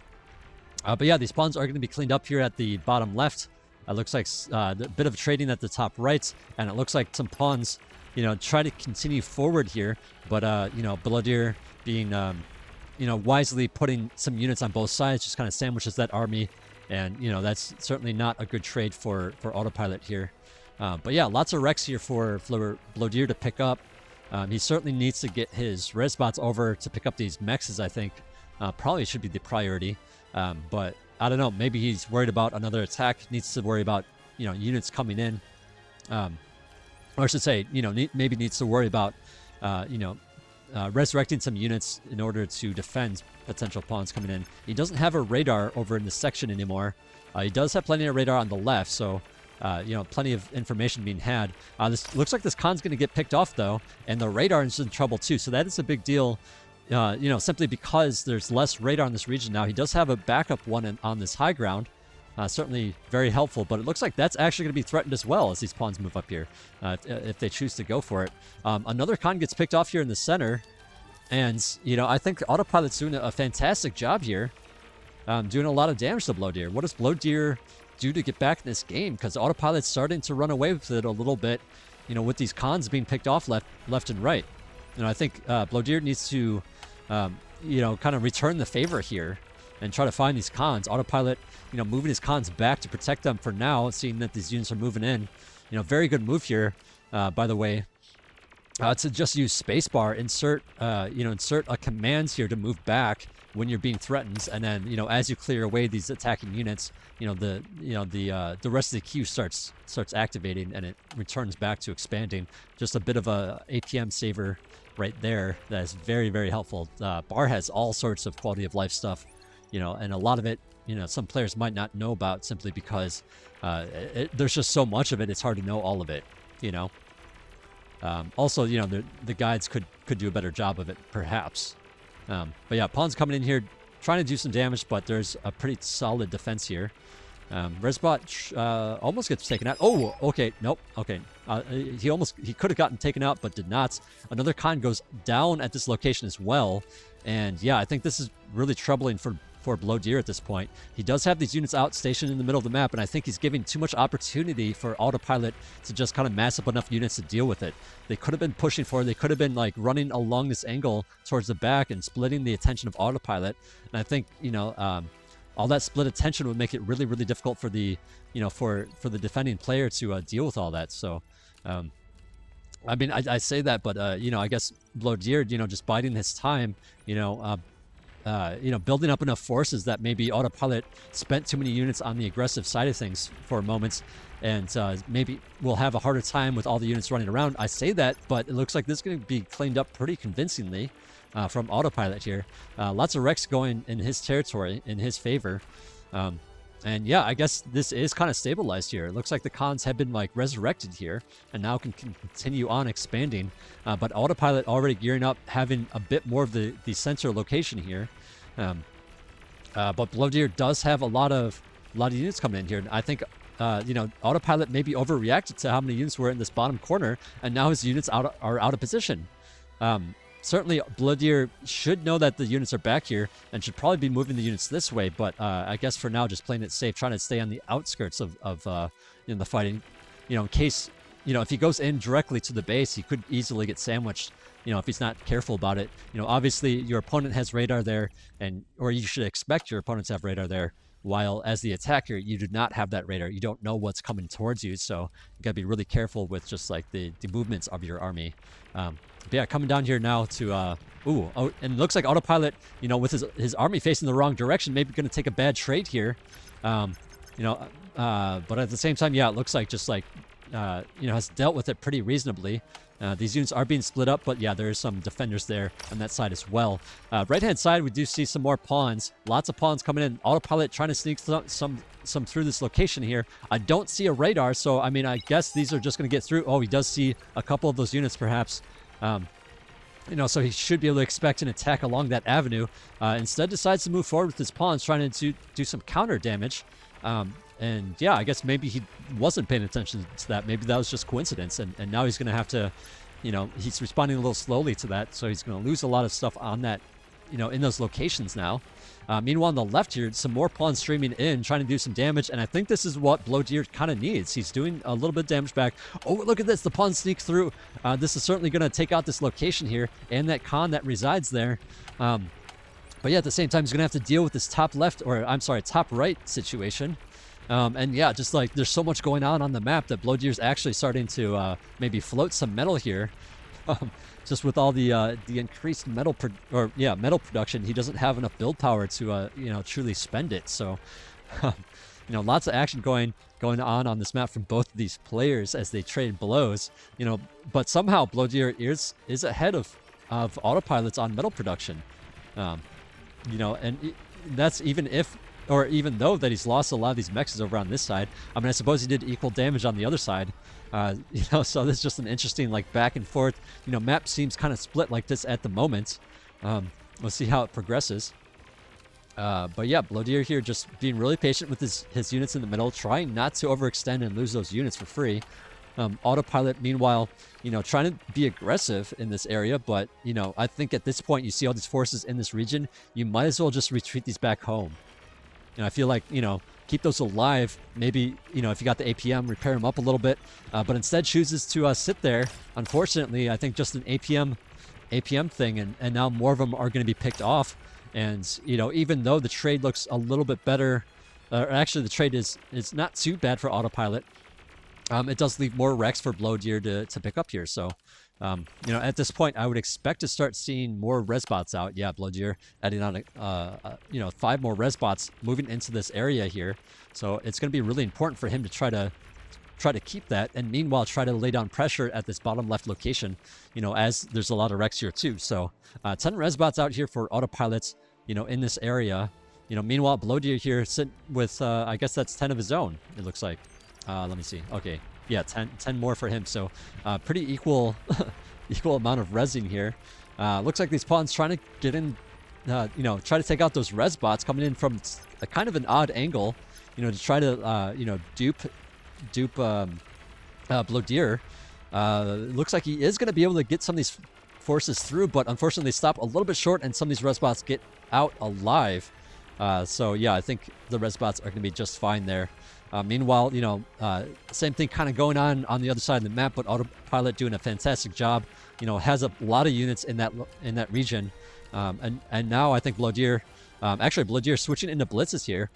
But yeah, these pawns are going to be cleaned up here at the bottom left. It looks like a bit of trading at the top right, and it looks like some pawns, try to continue forward here. But, Blodir being, wisely putting some units on both sides, just kind of sandwiches that army. And, that's certainly not a good trade for Autopilot here. But yeah, lots of wrecks here for Blodir to pick up. He certainly needs to get his res bots over to pick up these mexes, I think. Probably should be the priority. But I don't know, maybe he's worried about another attack, needs to worry about, units coming in. Or I should say, maybe needs to worry about, resurrecting some units in order to defend potential pawns coming in. He doesn't have a radar over in this section anymore. He does have plenty of radar on the left, so plenty of information being had. This looks like this con's going to get picked off, though, and the radar is in trouble, too. So that is a big deal, simply because there's less radar in this region now. He does have a backup one on this high ground. Certainly very helpful, but it looks like that's actually going to be threatened as well as these pawns move up here, if they choose to go for it. Another con gets picked off here in the center, and, I think Autopilot's doing a fantastic job here, doing a lot of damage to Blodir. What does Blodir do to get back in this game? Because Autopilot's starting to run away with it a little bit, with these cons being picked off left and right. I think Blodir needs to, kind of return the favor here and try to find these cons. Autopilot, moving his cons back to protect them for now, seeing that these units are moving in. Very good move here, by the way, to just use spacebar, insert a command here to move back when you're being threatened, and then as you clear away these attacking units, the rest of the queue starts activating, and it returns back to expanding. Just a bit of a APM saver right there that is very, very helpful. Bar has all sorts of quality of life stuff, and a lot of it some players might not know about simply because there's just so much of it, it's hard to know all of it. Also, the guides could do a better job of it, perhaps. But yeah, pawns coming in here, trying to do some damage, but there's a pretty solid defense here. Resbot almost gets taken out. Oh, okay, nope, okay. He could have gotten taken out, but did not. Another con goes down at this location as well. And yeah, I think this is really troubling for Blodir at this point. He does have these units out stationed in the middle of the map, and I think he's giving too much opportunity for Autopilot to just kind of mass up enough units to deal with it. They could have been pushing forward. They could have been like running along this angle towards the back and splitting the attention of Autopilot. And I think, all that split attention would make it really, really difficult for the, for the defending player to deal with all that. So, I mean, I say that, but, I guess Blodir, just biding his time, building up enough forces that maybe Autopilot spent too many units on the aggressive side of things for moments, and maybe we'll have a harder time with all the units running around. I say that, but it looks like this is going to be cleaned up pretty convincingly from Autopilot here. Lots of wrecks going in his territory, in his favor. And yeah, I guess this is kind of stabilized here. It looks like the cons have been like resurrected here and now can continue on expanding. But Autopilot already gearing up, having a bit more of the center location here. But Blodir does have a lot of units coming in here. I think Autopilot maybe overreacted to how many units were in this bottom corner, and now his units are out of position. Certainly, Blodir should know that the units are back here and should probably be moving the units this way, but I guess for now, just playing it safe, trying to stay on the outskirts of the fighting. In case, if he goes in directly to the base, he could easily get sandwiched, if he's not careful about it. Obviously, your opponent has radar there, or you should expect your opponents to have radar there, while as the attacker, you do not have that radar. You don't know what's coming towards you, so you gotta be really careful with just like the movements of your army. But yeah, coming down here now to and it looks like Autopilot, with his army facing the wrong direction, maybe going to take a bad trade here. But at the same time, yeah, it looks like just like has dealt with it pretty reasonably. These units are being split up, but yeah, there is some defenders there on that side as well. Right-hand side, we do see some more pawns. Lots of pawns coming in. Autopilot trying to sneak some through this location here. I don't see a radar, so I mean, I guess these are just going to get through. Oh, he does see a couple of those units, perhaps. So he should be able to expect an attack along that avenue. Instead, decides to move forward with his pawns, trying to do some counter damage. And yeah, I guess maybe he wasn't paying attention to that. Maybe that was just coincidence. And now he's going to have to, he's responding a little slowly to that. So he's going to lose a lot of stuff on that, in those locations now. Meanwhile, on the left here, some more pawns streaming in, trying to do some damage. And I think this is what Blodir kind of needs. He's doing a little bit of damage back. Oh, look at this. The pawn sneaks through. This is certainly going to take out this location here and that con that resides there. But yeah, at the same time, he's going to have to deal with this top right situation. And yeah, just like there's so much going on the map that Blodir's actually starting to maybe float some metal here. Just with all the increased metal production, he doesn't have enough build power to truly spend it. So lots of action going on this map from both of these players as they trade blows. But somehow Blodir is ahead of Autopilots on metal production. And that's even though that he's lost a lot of these mechs over on this side. I mean, I suppose he did equal damage on the other side. So this is just an interesting like back and forth. Map seems kind of split like this at the moment. We'll see how it progresses. But yeah, Blodir here just being really patient with his units in the middle, trying not to overextend and lose those units for free. Autopilot, meanwhile, trying to be aggressive in this area, but, I think at this point you see all these forces in this region, you might as well just retreat these back home. And I feel like, keep those alive. Maybe, if you got the APM, repair them up a little bit, but instead chooses to sit there. Unfortunately, I think just an APM thing, and now more of them are going to be picked off. And, even though the trade looks a little bit better, or actually the trade is not too bad for Autopilot. it does leave more Rex for Blodir to pick up here. So, you know, at this point, I would expect to start seeing more Resbots out. Yeah, Blodir adding on, you know, 5 more Resbots moving into this area here. So it's going to be really important for him to try to keep that, and meanwhile try to lay down pressure at this bottom left location, you know, as there's a lot of Rex here too. So 10 Resbots out here for Autopilots, you know, in this area. You know, meanwhile Blodir here sitting with, I guess that's 10 of his own, it looks like. Let me see. Okay, yeah, 10 more for him. So pretty equal equal amount of resing here. Looks like these pawns trying to get in, you know, try to take out those Resbots coming in from a kind of an odd angle, you know, to try to, you know, dupe Blodir. Looks like he is going to be able to get some of these forces through, but unfortunately they stop a little bit short and some of these Resbots get out alive. So yeah, I think the Resbots are going to be just fine there. Meanwhile, you know, same thing kind of going on the other side of the map, but Autopilot doing a fantastic job. You know, has a lot of units in that region, and now I think Blodir, actually Blodir switching into blitzes here.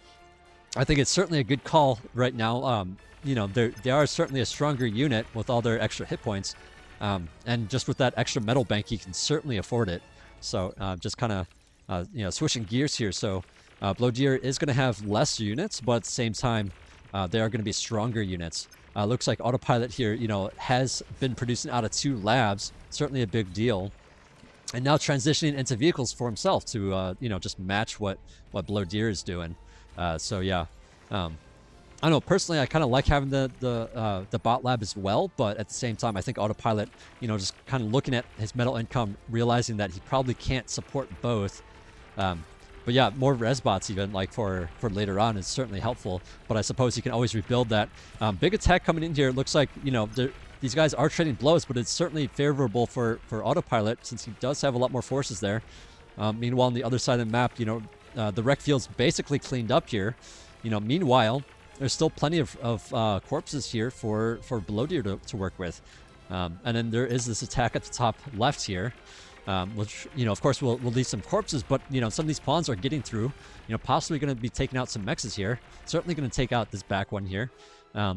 I think it's certainly a good call right now. You know, they are certainly a stronger unit with all their extra hit points, and just with that extra metal bank, he can certainly afford it. So just kind of, you know, switching gears here. So Blodir is going to have less units, but at the same time, they are going to be stronger units. Looks like Autopilot here, you know, has been producing out of 2 labs, certainly a big deal, and now transitioning into vehicles for himself to, you know, just match what Blodir is doing. So yeah, I don't know. Personally, I kind of like having the bot lab as well, but at the same time, I think Autopilot, you know, just kind of looking at his metal income, realizing that he probably can't support both. But yeah, more Resbots even, like for later on, is certainly helpful. But I suppose you can always rebuild that. Big attack coming in here. It looks like, you know, these guys are trading blows, but it's certainly favorable for Autopilot since he does have a lot more forces there. Meanwhile, on the other side of the map, you know, the wreck field's basically cleaned up here. You know, meanwhile, there's still plenty of corpses here for Blodir to work with. And then there is this attack at the top left here. Which, you know, of course will leave some corpses, but, you know, some of these pawns are getting through, you know, possibly going to be taking out some mexes here, certainly going to take out this back one here. Yeah,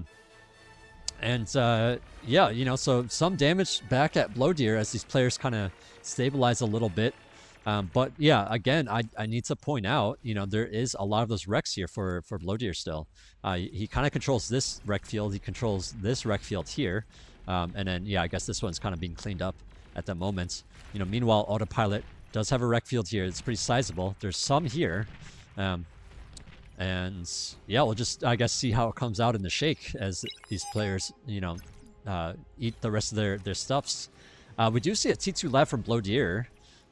you know, so some damage back at Blodir as these players kind of stabilize a little bit. But yeah, again, I need to point out, you know, there is a lot of those wrecks here for Blodir still. He kind of controls this wreck field, he controls this wreck field here, and then, yeah, I guess this one's kind of being cleaned up at the moment. You know, meanwhile, Autopilot does have a wreck field here. It's pretty sizable. There's some here. And yeah, we'll just, I guess, see how it comes out in the shake as these players, you know, eat the rest of their stuffs. We do see a T2 lab from Blodir.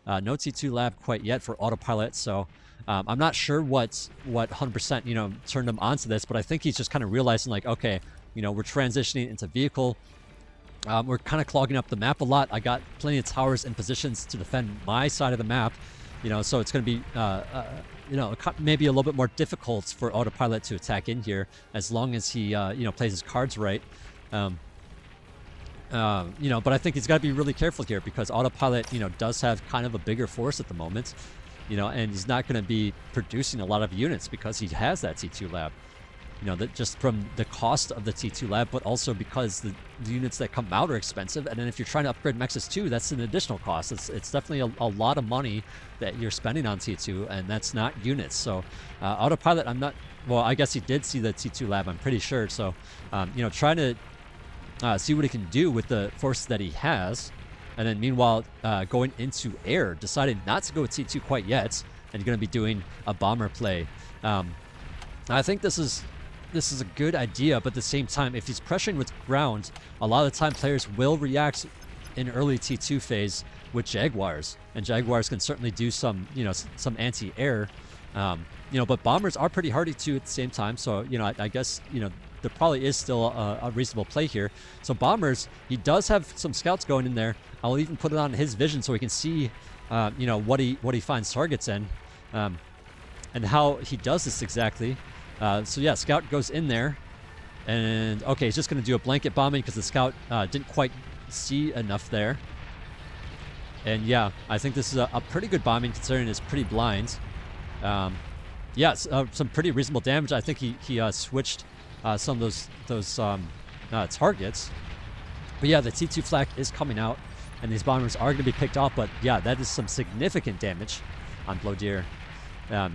No T2 lab quite yet for Autopilot, so I'm not sure what 100%, you know, turned him onto this, but I think he's just kind of realizing, like, okay, you know, we're transitioning into vehicle. We're kind of clogging up the map a lot. I got plenty of towers and positions to defend my side of the map, you know, so it's going to be, you know, maybe a little bit more difficult for Autopilot to attack in here as long as he, you know, plays his cards right. You know, but I think he's got to be really careful here because Autopilot, you know, does have kind of a bigger force at the moment, you know, and he's not going to be producing a lot of units because he has that T2 lab. You know, that just from the cost of the T2 lab, but also because the units that come out are expensive. And then if you're trying to upgrade mexes too, that's an additional cost. It's definitely a lot of money that you're spending on T2, and that's not units. So Autopilot, I'm not, well, I guess he did see the T2 lab, I'm pretty sure. So, you know, trying to see what he can do with the forces that he has. And then meanwhile, going into air, decided not to go with T2 quite yet, and going to be doing a bomber play. I think this is a good idea, but at the same time, if he's pressuring with ground, a lot of the time players will react in early T2 phase with Jaguars, and Jaguars can certainly do some, you know, some anti-air, you know, but bombers are pretty hardy too at the same time. So, you know, I guess, you know, there probably is still a reasonable play here. So bombers, he does have some scouts going in there. I'll even put it on his vision so he can see, you know, what he finds targets in, and how he does this exactly. So yeah, scout goes in there, and okay, he's just going to do a blanket bombing because the scout didn't quite see enough there. And yeah, I think this is a pretty good bombing considering it's pretty blind. Yeah, some pretty reasonable damage. I think he switched some of those targets. But yeah, the T2 flak is coming out, and these bombers are going to be picked off. But yeah, that is some significant damage on Blodir.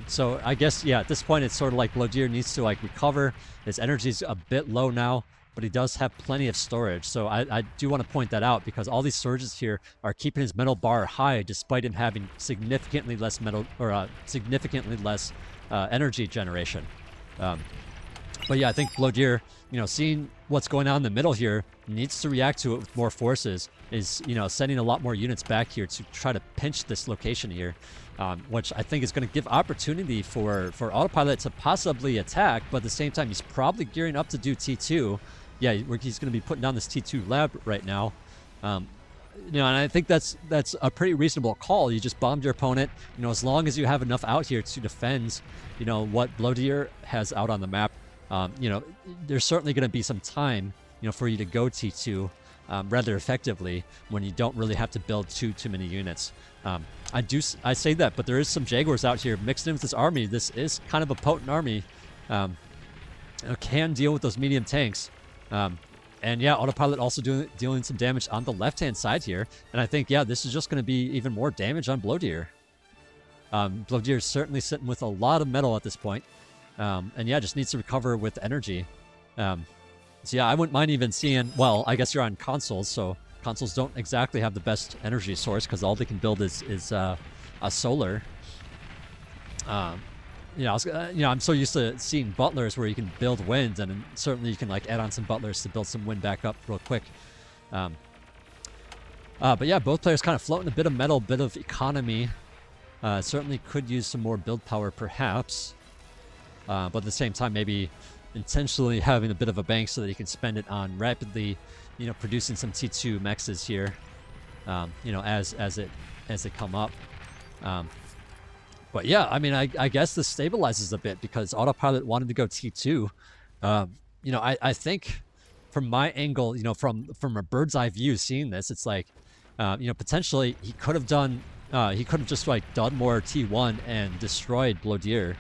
So I guess, yeah, at this point, it's sort of like Blodir needs to like recover. His energy's a bit low now, but he does have plenty of storage. So I do want to point that out, because all these storages here are keeping his metal bar high despite him having significantly less metal, or significantly less energy generation. But yeah, I think Blodir, seeing what's going on in the middle here, needs to react to it with more forces. Is, sending a lot more units back here to try to pinch this location here, which I think is going to give opportunity for Autopilot to possibly attack, but at the same time, he's probably gearing up to do T2. Yeah, he's going to be putting down this T2 lab right now. And I think that's a pretty reasonable call. You just bombed your opponent. As long as you have enough out here to defend, what Blodir has out on the map. There's certainly going to be some time, for you to go T2 rather effectively when you don't really have to build too many units. I say that, but there is some Jaguars out here mixed in with this army. This is kind of a potent army. Can deal with those medium tanks. And yeah, Autopilot also dealing some damage on the left-hand side here. And I think, yeah, this is just going to be even more damage on Blodir. Blodir is certainly sitting with a lot of metal at this point. And yeah, just needs to recover with energy. So yeah, I wouldn't mind even seeing, well, I guess you're on consoles, so consoles don't exactly have the best energy source, because all they can build is a solar. I'm so used to seeing butlers where you can build wind, and certainly you can like add on some butlers to build some wind back up real quick. But yeah, both players kind of floating a bit of metal, bit of economy. Certainly could use some more build power, perhaps. But at the same time, maybe intentionally having a bit of a bank so that you can spend it on rapidly, producing some T2 mexes here, as it come up. But yeah, I mean, I guess this stabilizes a bit, because Autopilot wanted to go T2. I think from my angle, from a bird's eye view, seeing this, it's like, potentially he could have just like done more T1 and destroyed Blodir.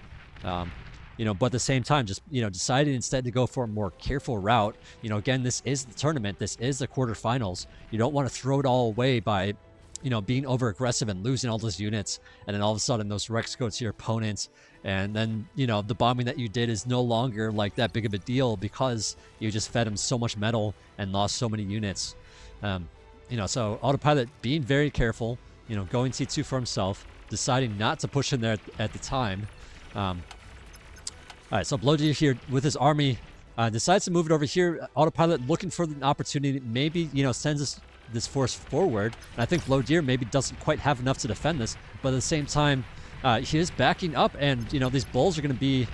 But at the same time, just, decided instead to go for a more careful route. Again, this is the tournament. This is the quarterfinals. You don't want to throw it all away by, being over aggressive and losing all those units. And then all of a sudden those wrecks go to your opponents. And then, the bombing that you did is no longer like that big of a deal, because you just fed him so much metal and lost so many units. So Autopilot being very careful, going T2 for himself, deciding not to push in there at the time. All right, so Blodir here with his army decides to move it over here. Autopilot looking for an opportunity, maybe, sends this force forward. And I think Blodir maybe doesn't quite have enough to defend this, but at the same time, he is backing up, and, these bulls are going to be,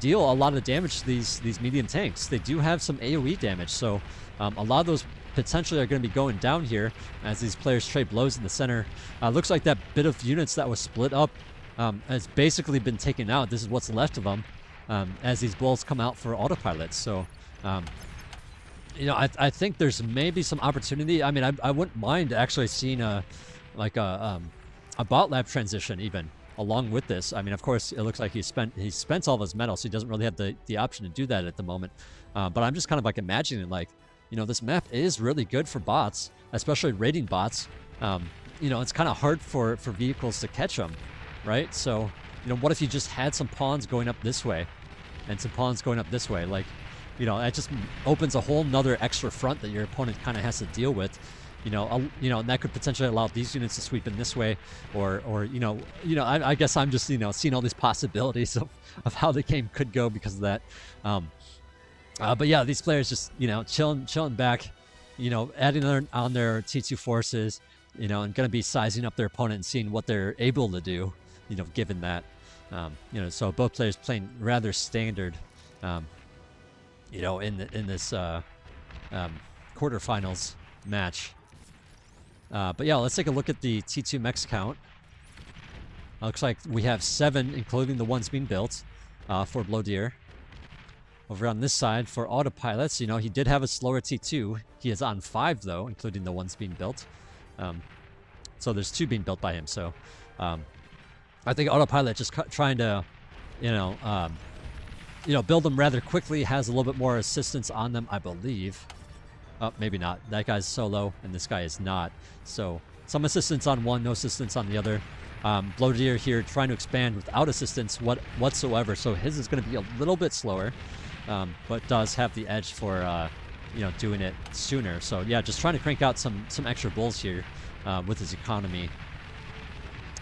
deal a lot of damage to these medium tanks. They do have some AoE damage, so a lot of those potentially are going to be going down here as these players trade blows in the center. Looks like that bit of units that was split up has basically been taken out. This is what's left of them. As these bulls come out for Autopilot. So, I think there's maybe some opportunity. I mean, I wouldn't mind actually seeing a bot lab transition even along with this. I mean, of course, it looks like he spent all of his metal, so he doesn't really have the option to do that at the moment. But I'm just kind of like imagining, like, this map is really good for bots, especially raiding bots. It's kind of hard for vehicles to catch them, right? So, what if you just had some pawns going up this way and some pawns going up this way? Like, that just opens a whole nother extra front that your opponent kind of has to deal with. And that could potentially allow these units to sweep in this way, or I guess I'm just, seeing all these possibilities of how the game could go because of that. But yeah, these players just, chilling back, adding on their T2 forces, and going to be sizing up their opponent and seeing what they're able to do, given that. So both players playing rather standard, in this quarterfinals match. But yeah, let's take a look at the T2 mechs count. Looks like we have 7, including the ones being built for Blodir. Over on this side for Autopilots, he did have a slower T2. He is on 5 though, including the ones being built. So there's 2 being built by him. So I think Autopilot just trying to, build them rather quickly. Has a little bit more assistance on them, I believe. Oh, maybe not. That guy's solo, and this guy is not. So some assistance on one, no assistance on the other. Blodir here trying to expand without assistance whatsoever. So his is going to be a little bit slower, but does have the edge for doing it sooner. So yeah, just trying to crank out some extra bulls here with his economy.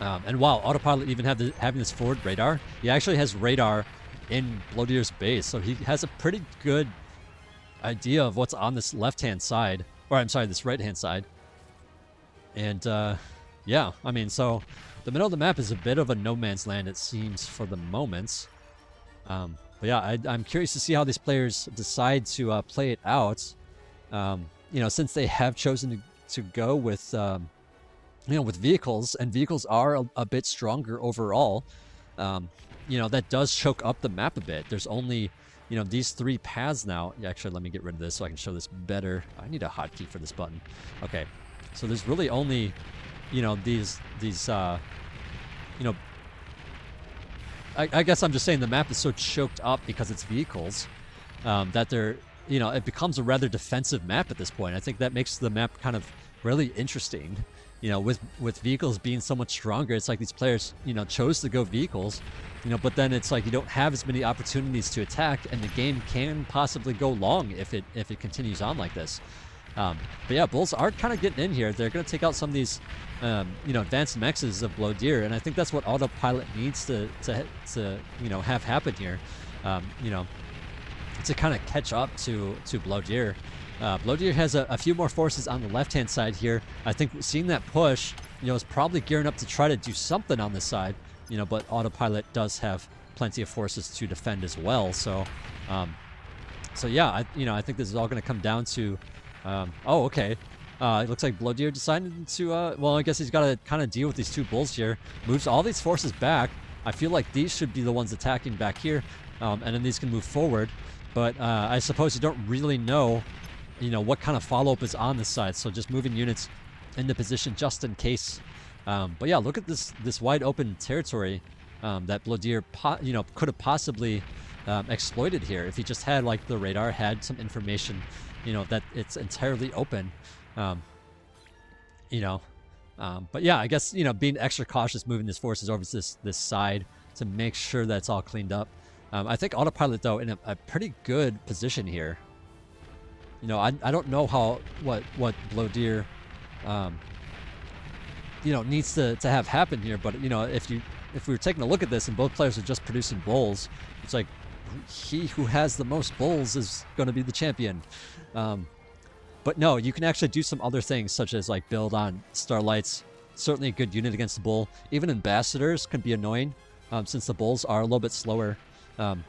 And wow, Autopilot even having this forward radar. He actually has radar in Blodir's base, so he has a pretty good idea of what's on this left-hand side, or I'm sorry, this right-hand side. And yeah, I mean, so the middle of the map is a bit of a no man's land, it seems, for the moment. But yeah, I'm curious to see how these players decide to play it out. Since they have chosen to go with with vehicles, and vehicles are a bit stronger overall. That does choke up the map a bit. There's only these 3 paths now. Actually, let me get rid of this so I can show this better. I need a hotkey for this button. Okay, so there's really only these I guess I'm just saying the map is so choked up because it's vehicles that they're it becomes a rather defensive map at this point. I think that makes the map kind of really interesting. With vehicles being so much stronger, it's like these players chose to go vehicles, but then it's like you don't have as many opportunities to attack, and the game can possibly go long if it continues on like this. But yeah, bulls are kind of getting in here. They're going to take out some of these advanced mexes of Blodir, and I think that's what Autopilot needs to have happen here. To kind of catch up to Blodir. Blodir has a few more forces on the left-hand side here. I think seeing that push, is probably gearing up to try to do something on this side, but Autopilot does have plenty of forces to defend as well. So yeah, I think this is all going to come down to, oh, okay. It looks like Blodir decided to, well, I guess he's got to kind of deal with these 2 bulls here. Moves all these forces back. I feel like these should be the ones attacking back here, and then these can move forward. But I suppose you don't really know what kind of follow-up is on this side, so just moving units into position just in case. But yeah, look at this wide open territory that Blodir could have possibly exploited here if he just had like the radar, had some information that it's entirely open. But yeah, I guess being extra cautious, moving his forces over this side to make sure that it's all cleaned up. I think Autopilot though in a pretty good position here. I don't know what Blodir needs to have happen here, but if we were taking a look at this and both players are just producing bulls, it's like he who has the most bulls is going to be the champion. But no, you can actually do some other things, such as like build on Starlights. Certainly a good unit against the bull. Even Ambassadors can be annoying since the bulls are a little bit slower. And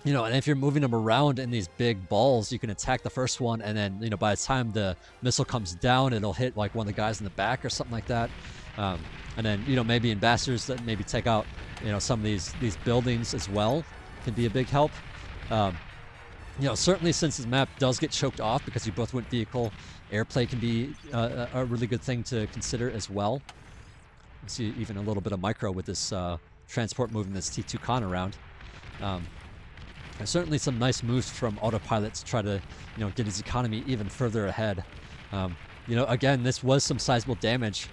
if you're moving them around in these big balls, you can attack the first one, and then, by the time the missile comes down, it'll hit like one of the guys in the back or something like that. And then, maybe Ambassadors that maybe take out, some of these buildings as well can be a big help. Certainly since this map does get choked off because you both went vehicle, airplay can be a really good thing to consider as well. You see even a little bit of micro with this transport moving this T2 Con around. And certainly some nice moves from Autopilot to try to, get his economy even further ahead. Again, this was some sizable damage,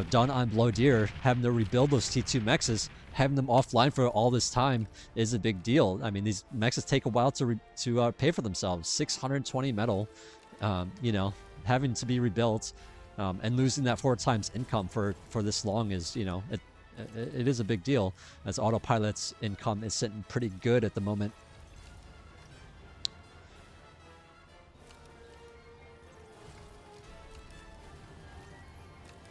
done on Blodir. Having to rebuild those T2 mexes, having them offline for all this time is a big deal. I mean, these mexes take a while to pay for themselves. 620 metal, having to be rebuilt, and losing that 4 times income for this long is, it is a big deal, as Autopilot's income is sitting pretty good at the moment.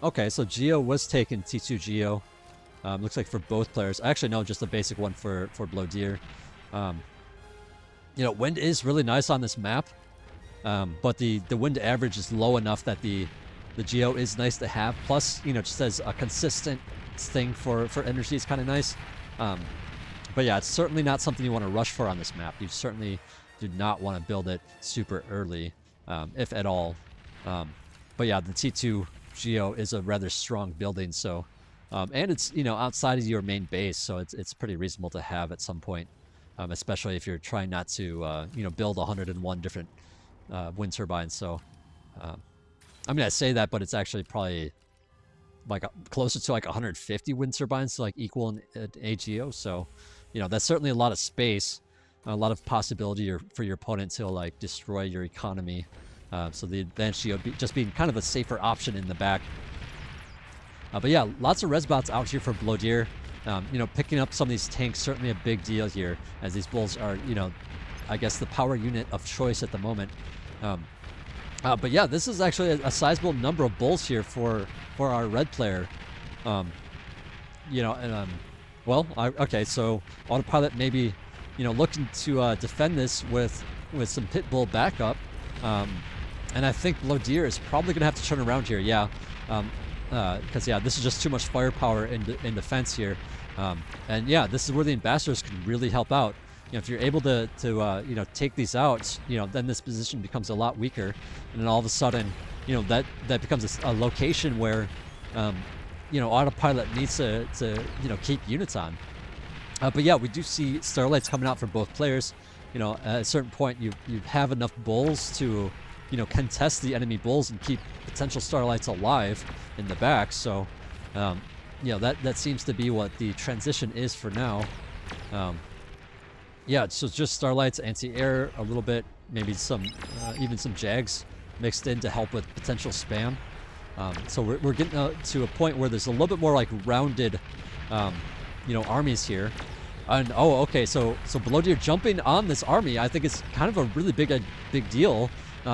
Okay, so Geo was taken, T2 Geo. Looks like for both players. Actually, no, just a basic one for Blodir. Wind is really nice on this map, but the wind average is low enough that the Geo is nice to have. Plus, just as a consistent thing for energy is kind of nice. But yeah, it's certainly not something you want to rush for on this map. You certainly do not want to build it super early, if at all. But yeah, the T2 Geo is a rather strong building, so and it's outside of your main base, so it's pretty reasonable to have at some point. especially if you're trying not to, build 101 different wind turbines. So, I mean, I say that, but it's actually probably like closer to like 150 wind turbines to like equal an AGO. So, that's certainly a lot of space, a lot of possibility for your opponent to like destroy your economy. So the advanced geo just being kind of a safer option in the back. But yeah, lots of res bots out here for Blodir. Picking up some of these tanks, certainly a big deal here, as these bulls are, I guess the power unit of choice at the moment. But yeah, this is actually a sizable number of bulls here for our red player. Okay, so Autopilot maybe, looking to defend this with some pit bull backup. And I think Blodir is probably going to have to turn around here, yeah. Because, this is just too much firepower in defense here. And yeah, this is where the ambassadors can really help out. If you're able to take these out, then this position becomes a lot weaker. And then all of a sudden, that becomes a location where, Autopilot needs to keep units on. But yeah, we do see Starlights coming out for both players. At a certain point, you have enough bulls to, contest the enemy bulls and keep potential Starlights alive in the back. So, that seems to be what the transition is for now. Yeah, so just Starlights, anti-air a little bit, maybe some, even some Jags mixed in to help with potential spam. So we're getting to a point where there's a little bit more like rounded, armies here. And okay, so Blodir jumping on this army, I think it's kind of a really big deal.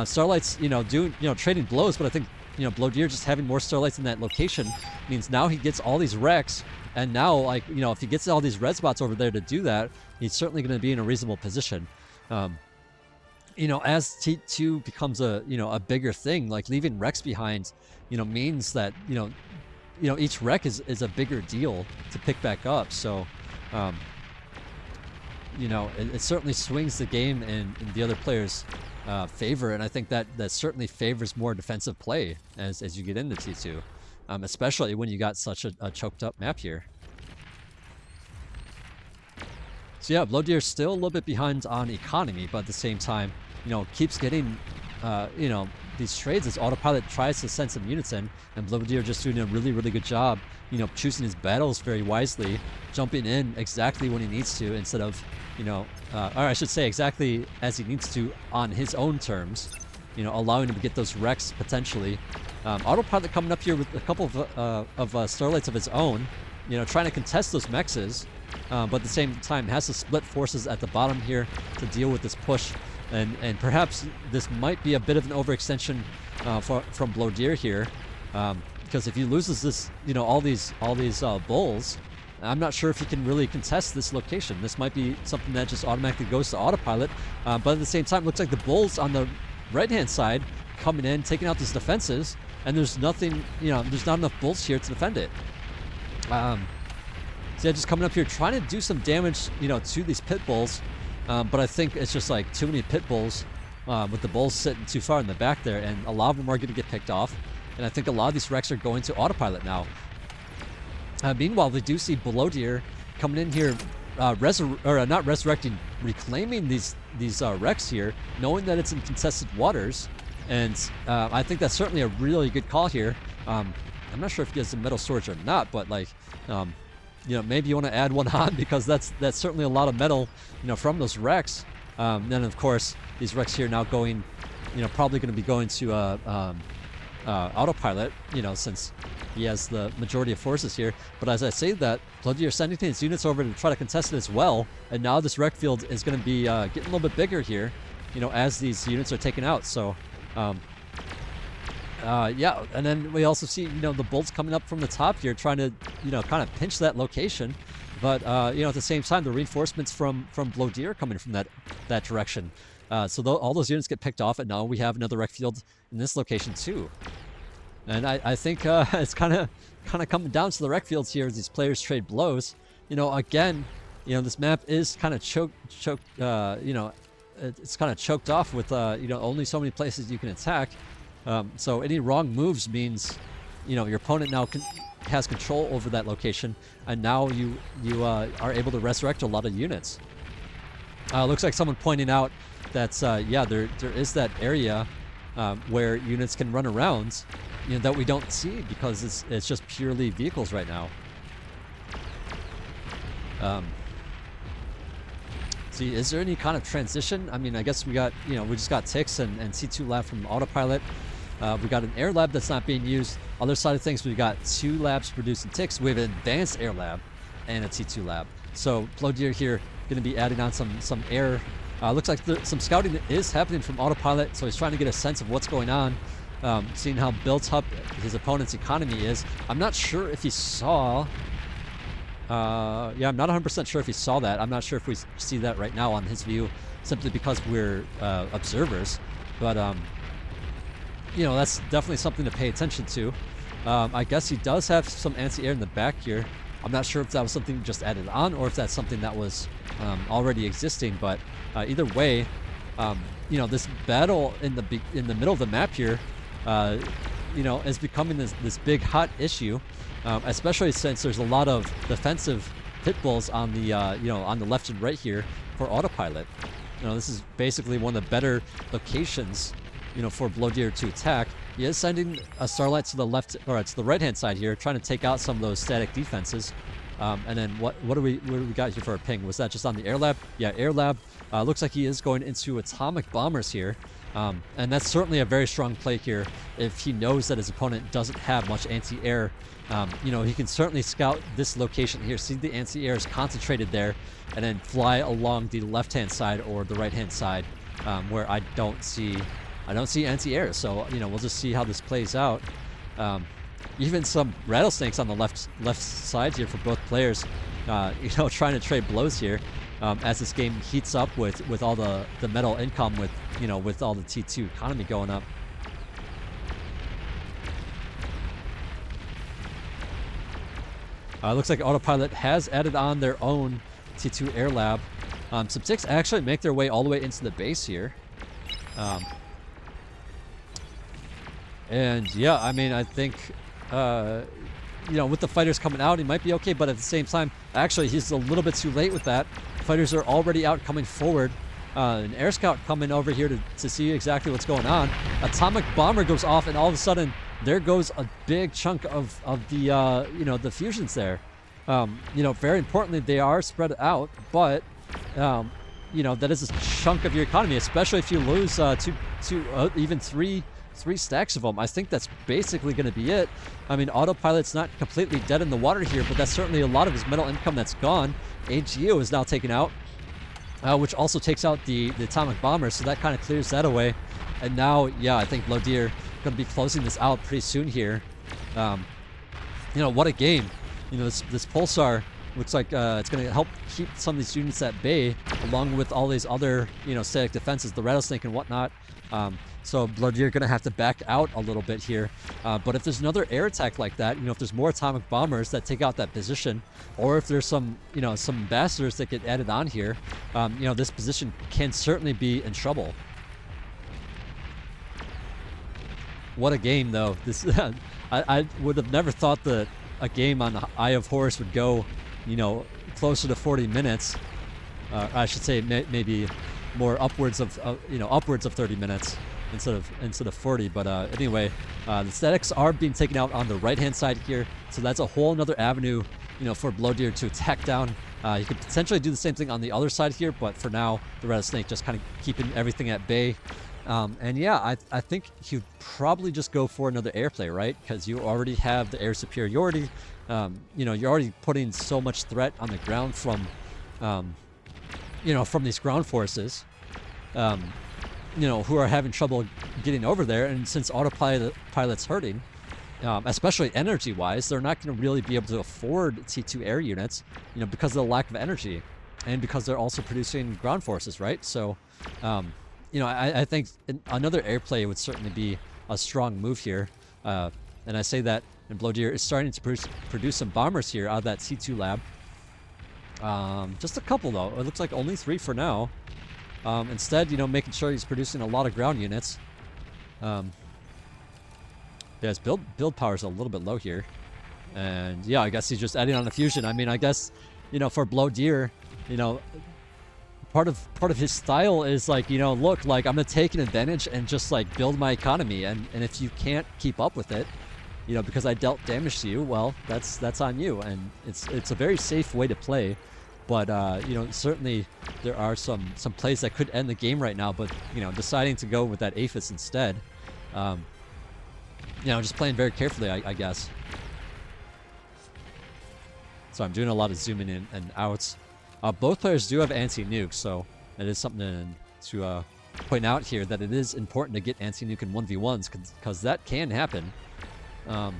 Starlights, trading blows, but I think Blodir just having more Starlights in that location means now he gets all these wrecks, and now if he gets all these red spots over there to do that, he's certainly going to be in a reasonable position. As T2 becomes a bigger thing, like leaving wrecks behind, means that each wreck is a bigger deal to pick back up. So. It certainly swings the game in the other player's favor, and I think that certainly favors more defensive play as you get into T2, especially when you got such a choked up map here. So yeah, Blodir still a little bit behind on economy, but at the same time, keeps getting, these trades as Autopilot tries to send some units in, and Blodir just doing a really, really good job, choosing his battles very wisely, jumping in exactly when he needs to instead of, or I should say exactly as he needs to on his own terms, allowing him to get those wrecks potentially. Autopilot coming up here with a couple of Starlights of his own, trying to contest those mexes, but at the same time has to split forces at the bottom here to deal with this push. And perhaps this might be a bit of an overextension from Blodir here, because if he loses this, all these bulls, I'm not sure if he can really contest this location. This might be something that just automatically goes to Autopilot, but at the same time, it looks like the bulls on the right-hand side coming in, taking out these defenses, and there's nothing, there's not enough bulls here to defend it. So yeah, just coming up here, trying to do some damage, to these pit bulls. But I think it's just like too many pit bulls with the bulls sitting too far in the back there, and a lot of them are going to get picked off. And I think a lot of these wrecks are going to Autopilot now. Meanwhile, we do see Blodir coming in here, not resurrecting, reclaiming these wrecks here, knowing that it's in contested waters. And I think that's certainly a really good call here. I'm not sure if he has some metal storage or not, but like, maybe you want to add one on, because that's certainly a lot of metal, from those wrecks. Then of course these wrecks here now going, probably going to be going to Autopilot, since he has the majority of forces here. But as I say that, Blodir sending his units over to try to contest it as well, and now this wreck field is going to be getting a little bit bigger here, as these units are taken out. So yeah, and then we also see, the bolts coming up from the top here, trying to, kind of pinch that location. But, at the same time, the reinforcements from Blodir coming from that direction. So all those units get picked off, and now we have another wreck field in this location too. And I think it's kind of coming down to the wreck fields here as these players trade blows. Again, this map is kind of it's kind of choked off with, only so many places you can attack. So any wrong moves means, your opponent now has control over that location, and now you are able to resurrect a lot of units. Looks like someone pointing out that, yeah, there is that area where units can run around, you know, that we don't see because it's just purely vehicles right now. See, is there any kind of transition? I mean, I guess we got, you know, we just got ticks and C2 lab from Autopilot. We got an air lab that's not being used. Other side of things, we got 2 labs producing ticks. We have an advanced air lab and a T2 lab. So Blodir here going to be adding on some air. Looks like some scouting is happening from Autopilot, so he's trying to get a sense of what's going on, seeing how built up his opponent's economy is. I'm not sure if he saw... yeah, I'm not 100% sure if he saw that. I'm not sure if we see that right now on his view, simply because we're observers. But, you know, that's definitely something to pay attention to. I guess he does have some anti-air in the back here. I'm not sure if that was something just added on or if that's something that was already existing. But either way, you know, this battle in the middle of the map here, you know, is becoming this big hot issue. Especially since there's a lot of defensive pit bulls on the you know, on the left and right here for Autopilot. You know, this is basically one of the better locations, you know, for Blodir to attack. He is sending a Starlight to the left, or to the right hand side here, trying to take out some of those static defenses. And then what do we got here for a ping? Was that just on the air lab? Yeah, air lab. Looks like he is going into atomic bombers here. And that's certainly a very strong play here if he knows that his opponent doesn't have much anti-air. You know, he can certainly scout this location here, see the anti-air is concentrated there, and then fly along the left-hand side or the right-hand side, where I don't see anti-air. So, you know, we'll just see how this plays out. Even some rattlesnakes on the left side here for both players, you know, trying to trade blows here. As this game heats up with all the metal income, with, you know, with all the T2 economy going up. Looks like Autopilot has added on their own T2 air lab. Some ticks actually make their way all the way into the base here. And yeah, I mean, I think, you know, with the fighters coming out, he might be okay, but at the same time, actually, he's a little bit too late with that. Fighters are already out coming forward. An air scout coming over here to see exactly what's going on. Atomic bomber goes off, and all of a sudden, there goes a big chunk of the, you know, the fusions there. You know, very importantly, they are spread out, but, you know, that is a chunk of your economy, especially if you lose even three stacks of them. I think that's basically going to be it. I mean, Autopilot's not completely dead in the water here, but that's certainly a lot of his metal income that's gone. AGO is now taken out, which also takes out the atomic bomber, so that kind of clears that away. And now, yeah, I think Blodir going to be closing this out pretty soon here. You know, what a game. You know, this Pulsar looks like it's going to help keep some of these units at bay, along with all these other, you know, static defenses, the rattlesnake and whatnot. So Blodir going to have to back out a little bit here. But if there's another air attack like that, you know, if there's more atomic bombers that take out that position, or if there's some, you know, some ambassadors that get added on here, you know, this position can certainly be in trouble. What a game, though. This I would have never thought that a game on Eye of Horus would go, you know, closer to 40 minutes. I should say maybe more upwards of you know, upwards of 30 minutes instead of 40. But anyway, the statics are being taken out on the right-hand side here, so that's a whole another avenue, you know, for Blodir to attack down. You could potentially do the same thing on the other side here, but for now, the rattlesnake just kind of keeping everything at bay. And yeah, I think he'd probably just go for another airplay, right? Because you already have the air superiority. You know, you're already putting so much threat on the ground from, you know, from these ground forces, you know, who are having trouble getting over there. And since Autopilot's hurting, especially energy-wise, they're not going to really be able to afford T2 air units, you know, because of the lack of energy, and because they're also producing ground forces, right? So, you know, I think another airplay would certainly be a strong move here. And I say that, and Blodir is starting to produce some bombers here out of that C2 lab. Just a couple, though. It looks like only 3 for now. Instead, you know, making sure he's producing a lot of ground units. Yeah, his build power is a little bit low here. And yeah, I guess he's just adding on a fusion. I mean, I guess, you know, for Blodir, you know, part of his style is like, you know, look, like I'm gonna take an advantage and just like build my economy, and if you can't keep up with it, you know, because I dealt damage to you, well, that's on you, and it's a very safe way to play. But you know, certainly there are some plays that could end the game right now, but you know, deciding to go with that Aphis instead, you know, just playing very carefully, I guess. So I'm doing a lot of zooming in and out. Both players do have anti-nuke, so it is something to point out here, that it is important to get anti-nuke in 1v1s, because that can happen. But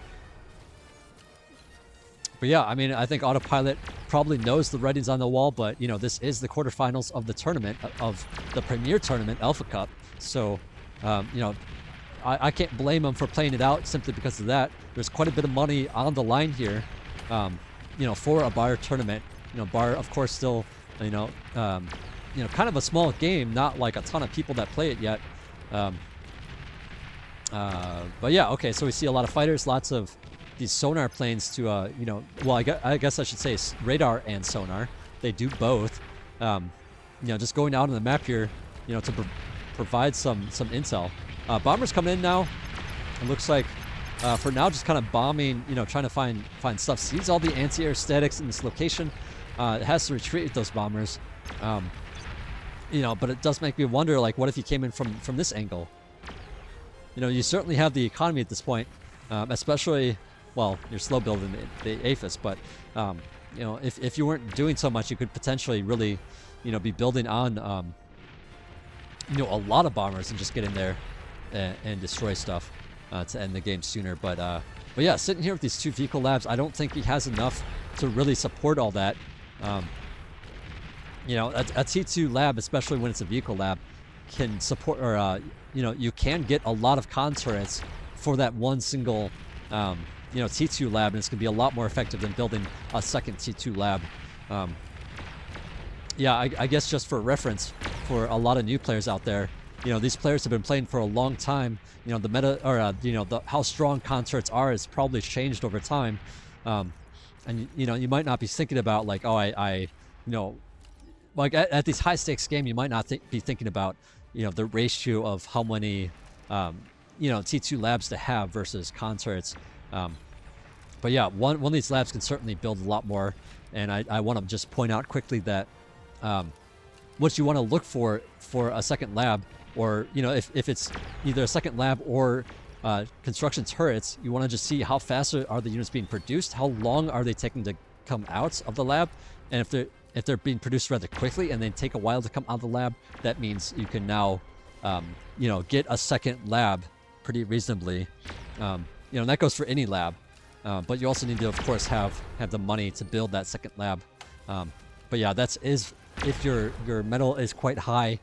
yeah, I mean, I think Autopilot probably knows the writing's on the wall, but, you know, this is the quarterfinals of the tournament, of the premier tournament, Alpha Cup. So, you know, I can't blame him for playing it out simply because of that. There's quite a bit of money on the line here, you know, for a bar tournament. You know, bar, of course, still, you know, kind of a small game, not like a ton of people that play it yet. But yeah, okay, so we see a lot of fighters, lots of these sonar planes to, you know, well, I guess I should say radar and sonar. They do both. You know, just going out on the map here, you know, to provide some intel. Bombers coming in now. It looks like, for now, just kind of bombing, you know, trying to find stuff. Sees all the anti-air statics in this location. It has to retreat with those bombers. You know, but it does make me wonder, like, what if he came in from this angle? You know, you certainly have the economy at this point, especially, well, you're slow building the Aphis, but, you know, if you weren't doing so much, you could potentially really, you know, be building on, you know, a lot of bombers and just get in there and destroy stuff to end the game sooner. But yeah, sitting here with these two vehicle labs, I don't think he has enough to really support all that. You know, a T2 lab, especially when it's a vehicle lab, can support, or you know, you can get a lot of con turrets for that one single, you know, T2 lab, and it's gonna be a lot more effective than building a second T2 lab. Yeah, I guess just for reference, for a lot of new players out there, you know, these players have been playing for a long time. You know, the meta, or you know, how strong con turrets are has probably changed over time. And you know, you might not be thinking about like, oh, you know, like at these high stakes game, you might not be thinking about, you know, the ratio of how many, you know, T2 labs to have versus con turrets. But yeah, one of these labs can certainly build a lot more. And I want to just point out quickly that what you want to look for a second lab, or, you know, if it's either a second lab or construction turrets, you want to just see how fast are the units being produced, how long are they taking to come out of the lab, and if they're being produced rather quickly and they take a while to come out of the lab, that means you can now, you know, get a second lab pretty reasonably. You know, and that goes for any lab, but you also need to, of course, have the money to build that second lab. But yeah, is if your metal is quite high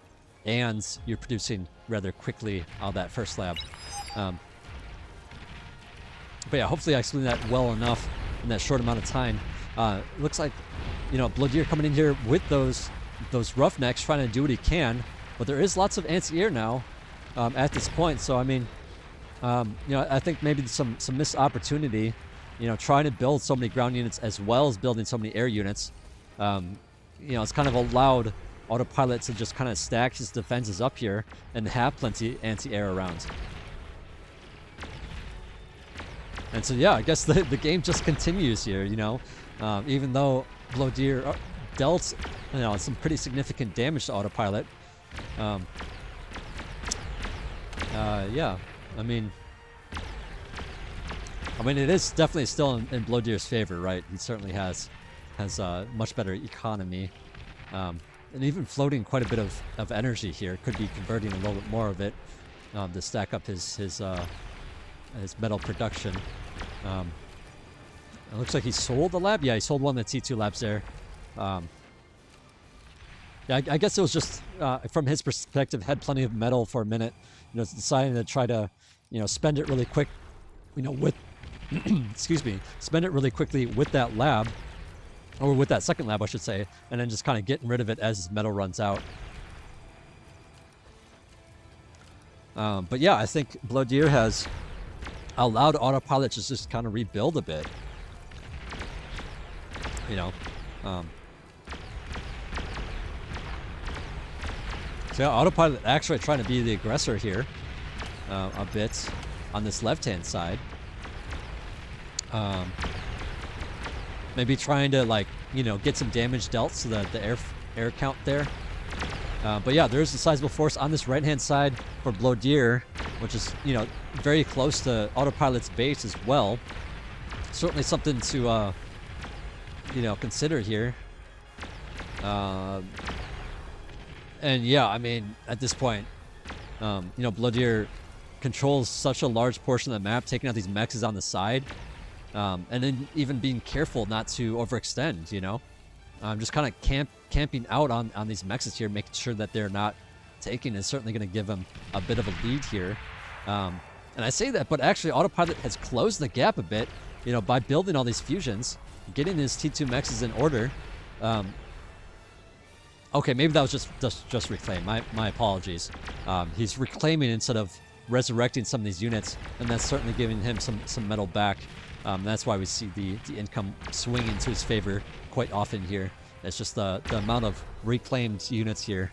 and you're producing rather quickly out of that first lab. But yeah, hopefully I explained that well enough in that short amount of time. Looks like, you know, Blodir coming in here with those roughnecks, trying to do what he can, but there is lots of anti-air now at this point. So I mean, you know, I think maybe some missed opportunity, you know, trying to build so many ground units as well as building so many air units. You know, it's kind of allowed Autopilot to just kind of stack his defenses up here and have plenty anti-air around. And so yeah, I guess the game just continues here, you know, even though Blodir dealt, you know, some pretty significant damage to Autopilot. Yeah, I mean, it is definitely still in Blodir's favor, right? He certainly has much better economy, and even floating quite a bit of energy here. Could be converting a little bit more of it to stack up his metal production. It looks like he sold the lab. Yeah, he sold one of the T2 labs there. Yeah, I guess it was just from his perspective, had plenty of metal for a minute. You know, deciding to try to, you know, spend it really quick, you know, with excuse me, spend it really quickly with that lab, or with that second lab, I should say, and then just kind of getting rid of it as his metal runs out. But yeah, I think Blodir has allowed Autopilot to just kind of rebuild a bit. You know, So yeah, Autopilot actually trying to be the aggressor here a bit on this left-hand side. Maybe trying to, like, you know, get some damage dealt so that the air count there. But yeah, there's a sizable force on this right-hand side for Blodir, which is, you know, very close to Autopilot's base as well. Certainly something to, you know, consider here. And yeah, I mean, at this point, you know, Blodir controls such a large portion of the map, taking out these mexes on the side, and then even being careful not to overextend, you know. Just kind of camping out on these mexes here, making sure that they're not taking is certainly going to give him a bit of a lead here. And I say that, but actually Autopilot has closed the gap a bit, you know, by building all these fusions, getting his T2 mexes in order. Okay, maybe that was just reclaim. My apologies. He's reclaiming instead of resurrecting some of these units, and that's certainly giving him some metal back. That's why we see the income swing into his favor quite often here. It's just the amount of reclaimed units here.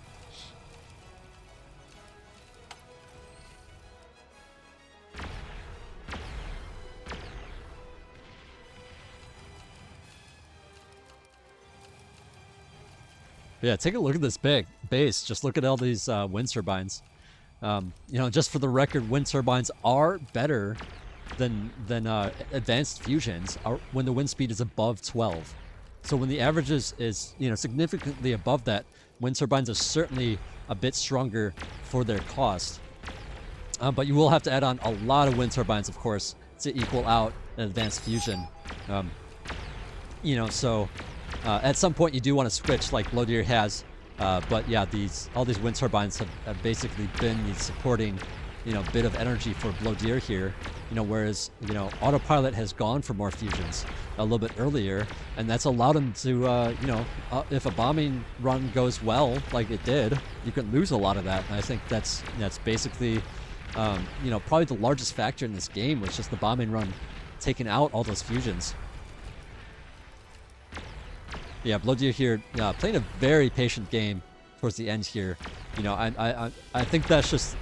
Yeah, take a look at this big base. Just look at all these wind turbines. You know, just for the record, wind turbines are better than advanced fusions when the wind speed is above 12. So when the average is you know, significantly above that, wind turbines are certainly a bit stronger for their cost. But you will have to add on a lot of wind turbines, of course, to equal out an advanced fusion. You know, so at some point you do want to switch, like Blodir has. But yeah, all these wind turbines have basically been the supporting, you know, bit of energy for Blodir here. You know, whereas, you know, Autopilot has gone for more fusions a little bit earlier, and that's allowed him to, you know, if a bombing run goes well, like it did, you can lose a lot of that. And I think that's basically, you know, probably the largest factor in this game was just the bombing run taking out all those fusions. Yeah, Blodir here playing a very patient game towards the end here. You know, I think that's just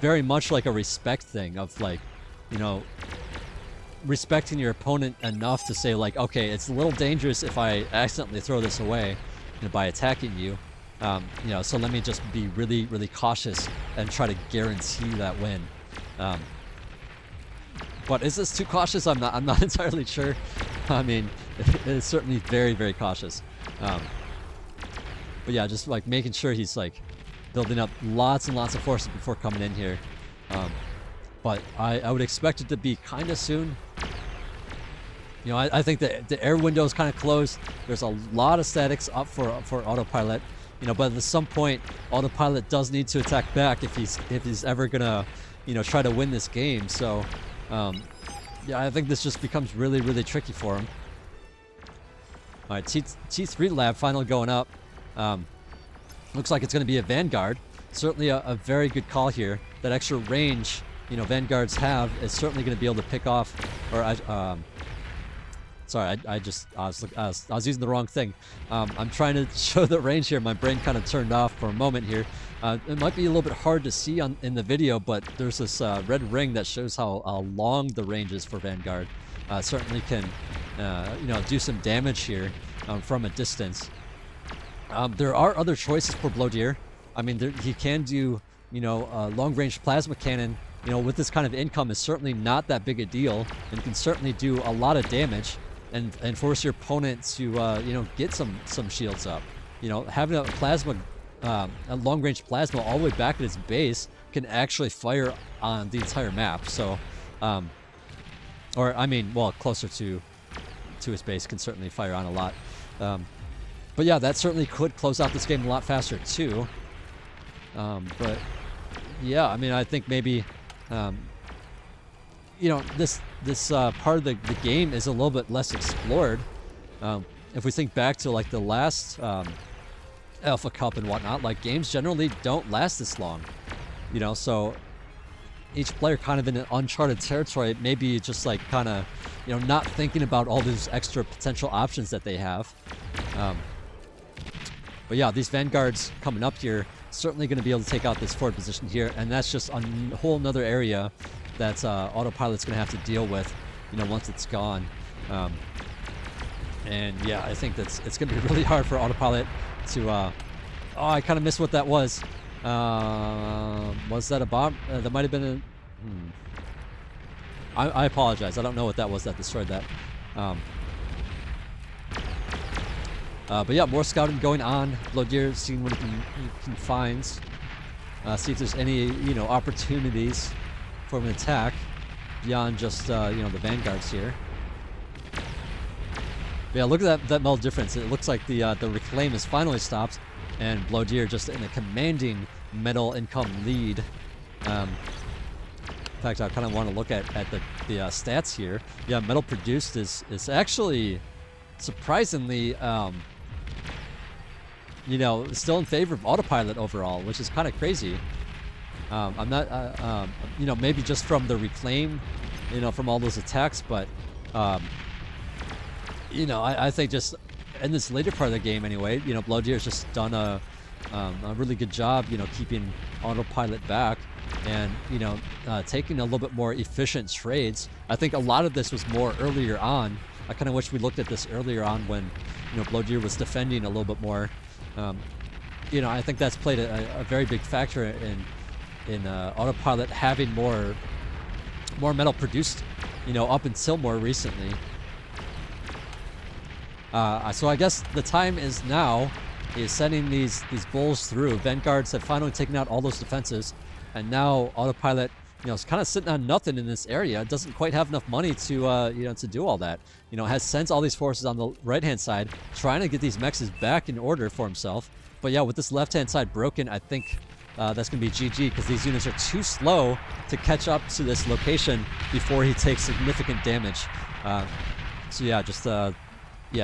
very much like a respect thing of, like, you know, respecting your opponent enough to say, like, okay, it's a little dangerous if I accidentally throw this away, you know, by attacking you. You know, so let me just be really, really cautious and try to guarantee that win. But is this too cautious? I'm not entirely sure. I mean, it is certainly very, very cautious. But yeah, just like making sure he's like building up lots and lots of forces before coming in here. But I would expect it to be kind of soon. You know, I think that the air window is kind of closed. There's a lot of statics up for Autopilot. You know, but at some point, Autopilot does need to attack back if he's ever gonna, you know, try to win this game. So, yeah, I think this just becomes really, really tricky for him. All right, T3 lab finally going up. Looks like it's going to be a Vanguard. Certainly a very good call here. That extra range, you know, Vanguards have is certainly going to be able to pick off. Or sorry, I was using the wrong thing. I'm trying to show the range here. My brain kind of turned off for a moment here. It might be a little bit hard to see in the video, but there's this red ring that shows how long the range is for Vanguard. Certainly can, you know, do some damage here from a distance. There are other choices for Blodir. I mean, he can do, you know, long-range plasma cannon. You know, with this kind of income is certainly not that big a deal, and can certainly do a lot of damage and force your opponent to, you know, get some shields up. You know, having a long-range plasma all the way back at its base can actually fire on the entire map. So, or I mean, well, closer to his base can certainly fire on a lot. But yeah, that certainly could close out this game a lot faster too. But yeah, I mean, I think maybe, you know, this part of the game is a little bit less explored. If we think back to like the last Alpha Cup and whatnot, like games generally don't last this long, you know, so each player kind of in an uncharted territory, maybe just like kind of, you know, not thinking about all these extra potential options that they have. But yeah, these Vanguards coming up here, certainly going to be able to take out this forward position here, and that's just a whole nother area that Autopilot's going to have to deal with, you know, once it's gone. And yeah, I think it's going to be really hard for Autopilot to. Oh, I kind of missed what that was. Was that a bomb? That might have been a. I apologize. I don't know what that was that destroyed that. But yeah, more scouting going on. Blodir seeing what he can find. See if there's any, you know, opportunities for an attack beyond just, you know, the vanguards here. But yeah, look at that metal difference. It looks like the reclaim is finally stopped, and Blodir just in a commanding metal income lead. In fact, I kind of want to look at the stats here. Yeah, metal produced is actually surprisingly, you know, still in favor of Autopilot overall, which is kind of crazy. I'm not, you know, maybe just from the reclaim, you know, from all those attacks, but, you know, I think just in this later part of the game anyway, you know, Blodir's just done a really good job, you know, keeping Autopilot back and, you know, taking a little bit more efficient trades. I think a lot of this was more earlier on. I kind of wish we looked at this earlier on when, you know, Blodir was defending a little bit more. You know, I think that's played a very big factor in Autopilot having more metal produced, you know, up until more recently. So I guess the time is now, is sending these bulls through. Vanguards have finally taken out all those defenses, and now Autopilot, you know, is kind of sitting on nothing in this area. It doesn't quite have enough money to, you know, to do all that. You know, has sent all these forces on the right-hand side, trying to get these mexes back in order for himself. But yeah, with this left-hand side broken, I think that's going to be GG, because these units are too slow to catch up to this location before he takes significant damage. So yeah, just, yeah,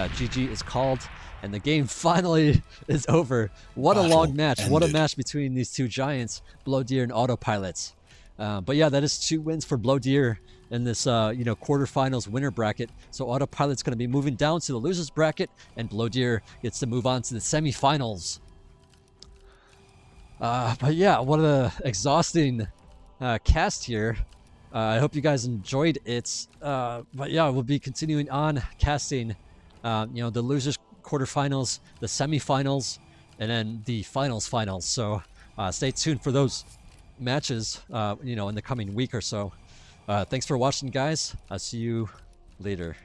GG is called, and the game finally is over. What a long match. Ended. What a match between these two giants, Blodir and Autopilot. But yeah, that is 2 wins for Blodir in this, you know, quarterfinals winner bracket. So Autopilot's going to be moving down to the losers bracket, and Blodir gets to move on to the semifinals. But yeah, what an exhausting cast here. I hope you guys enjoyed it. But yeah, we'll be continuing on casting, you know, the losers quarterfinals, the semifinals, and then the finals. So stay tuned for those matches, you know, in the coming week or so. Thanks for watching, guys. I'll see you later.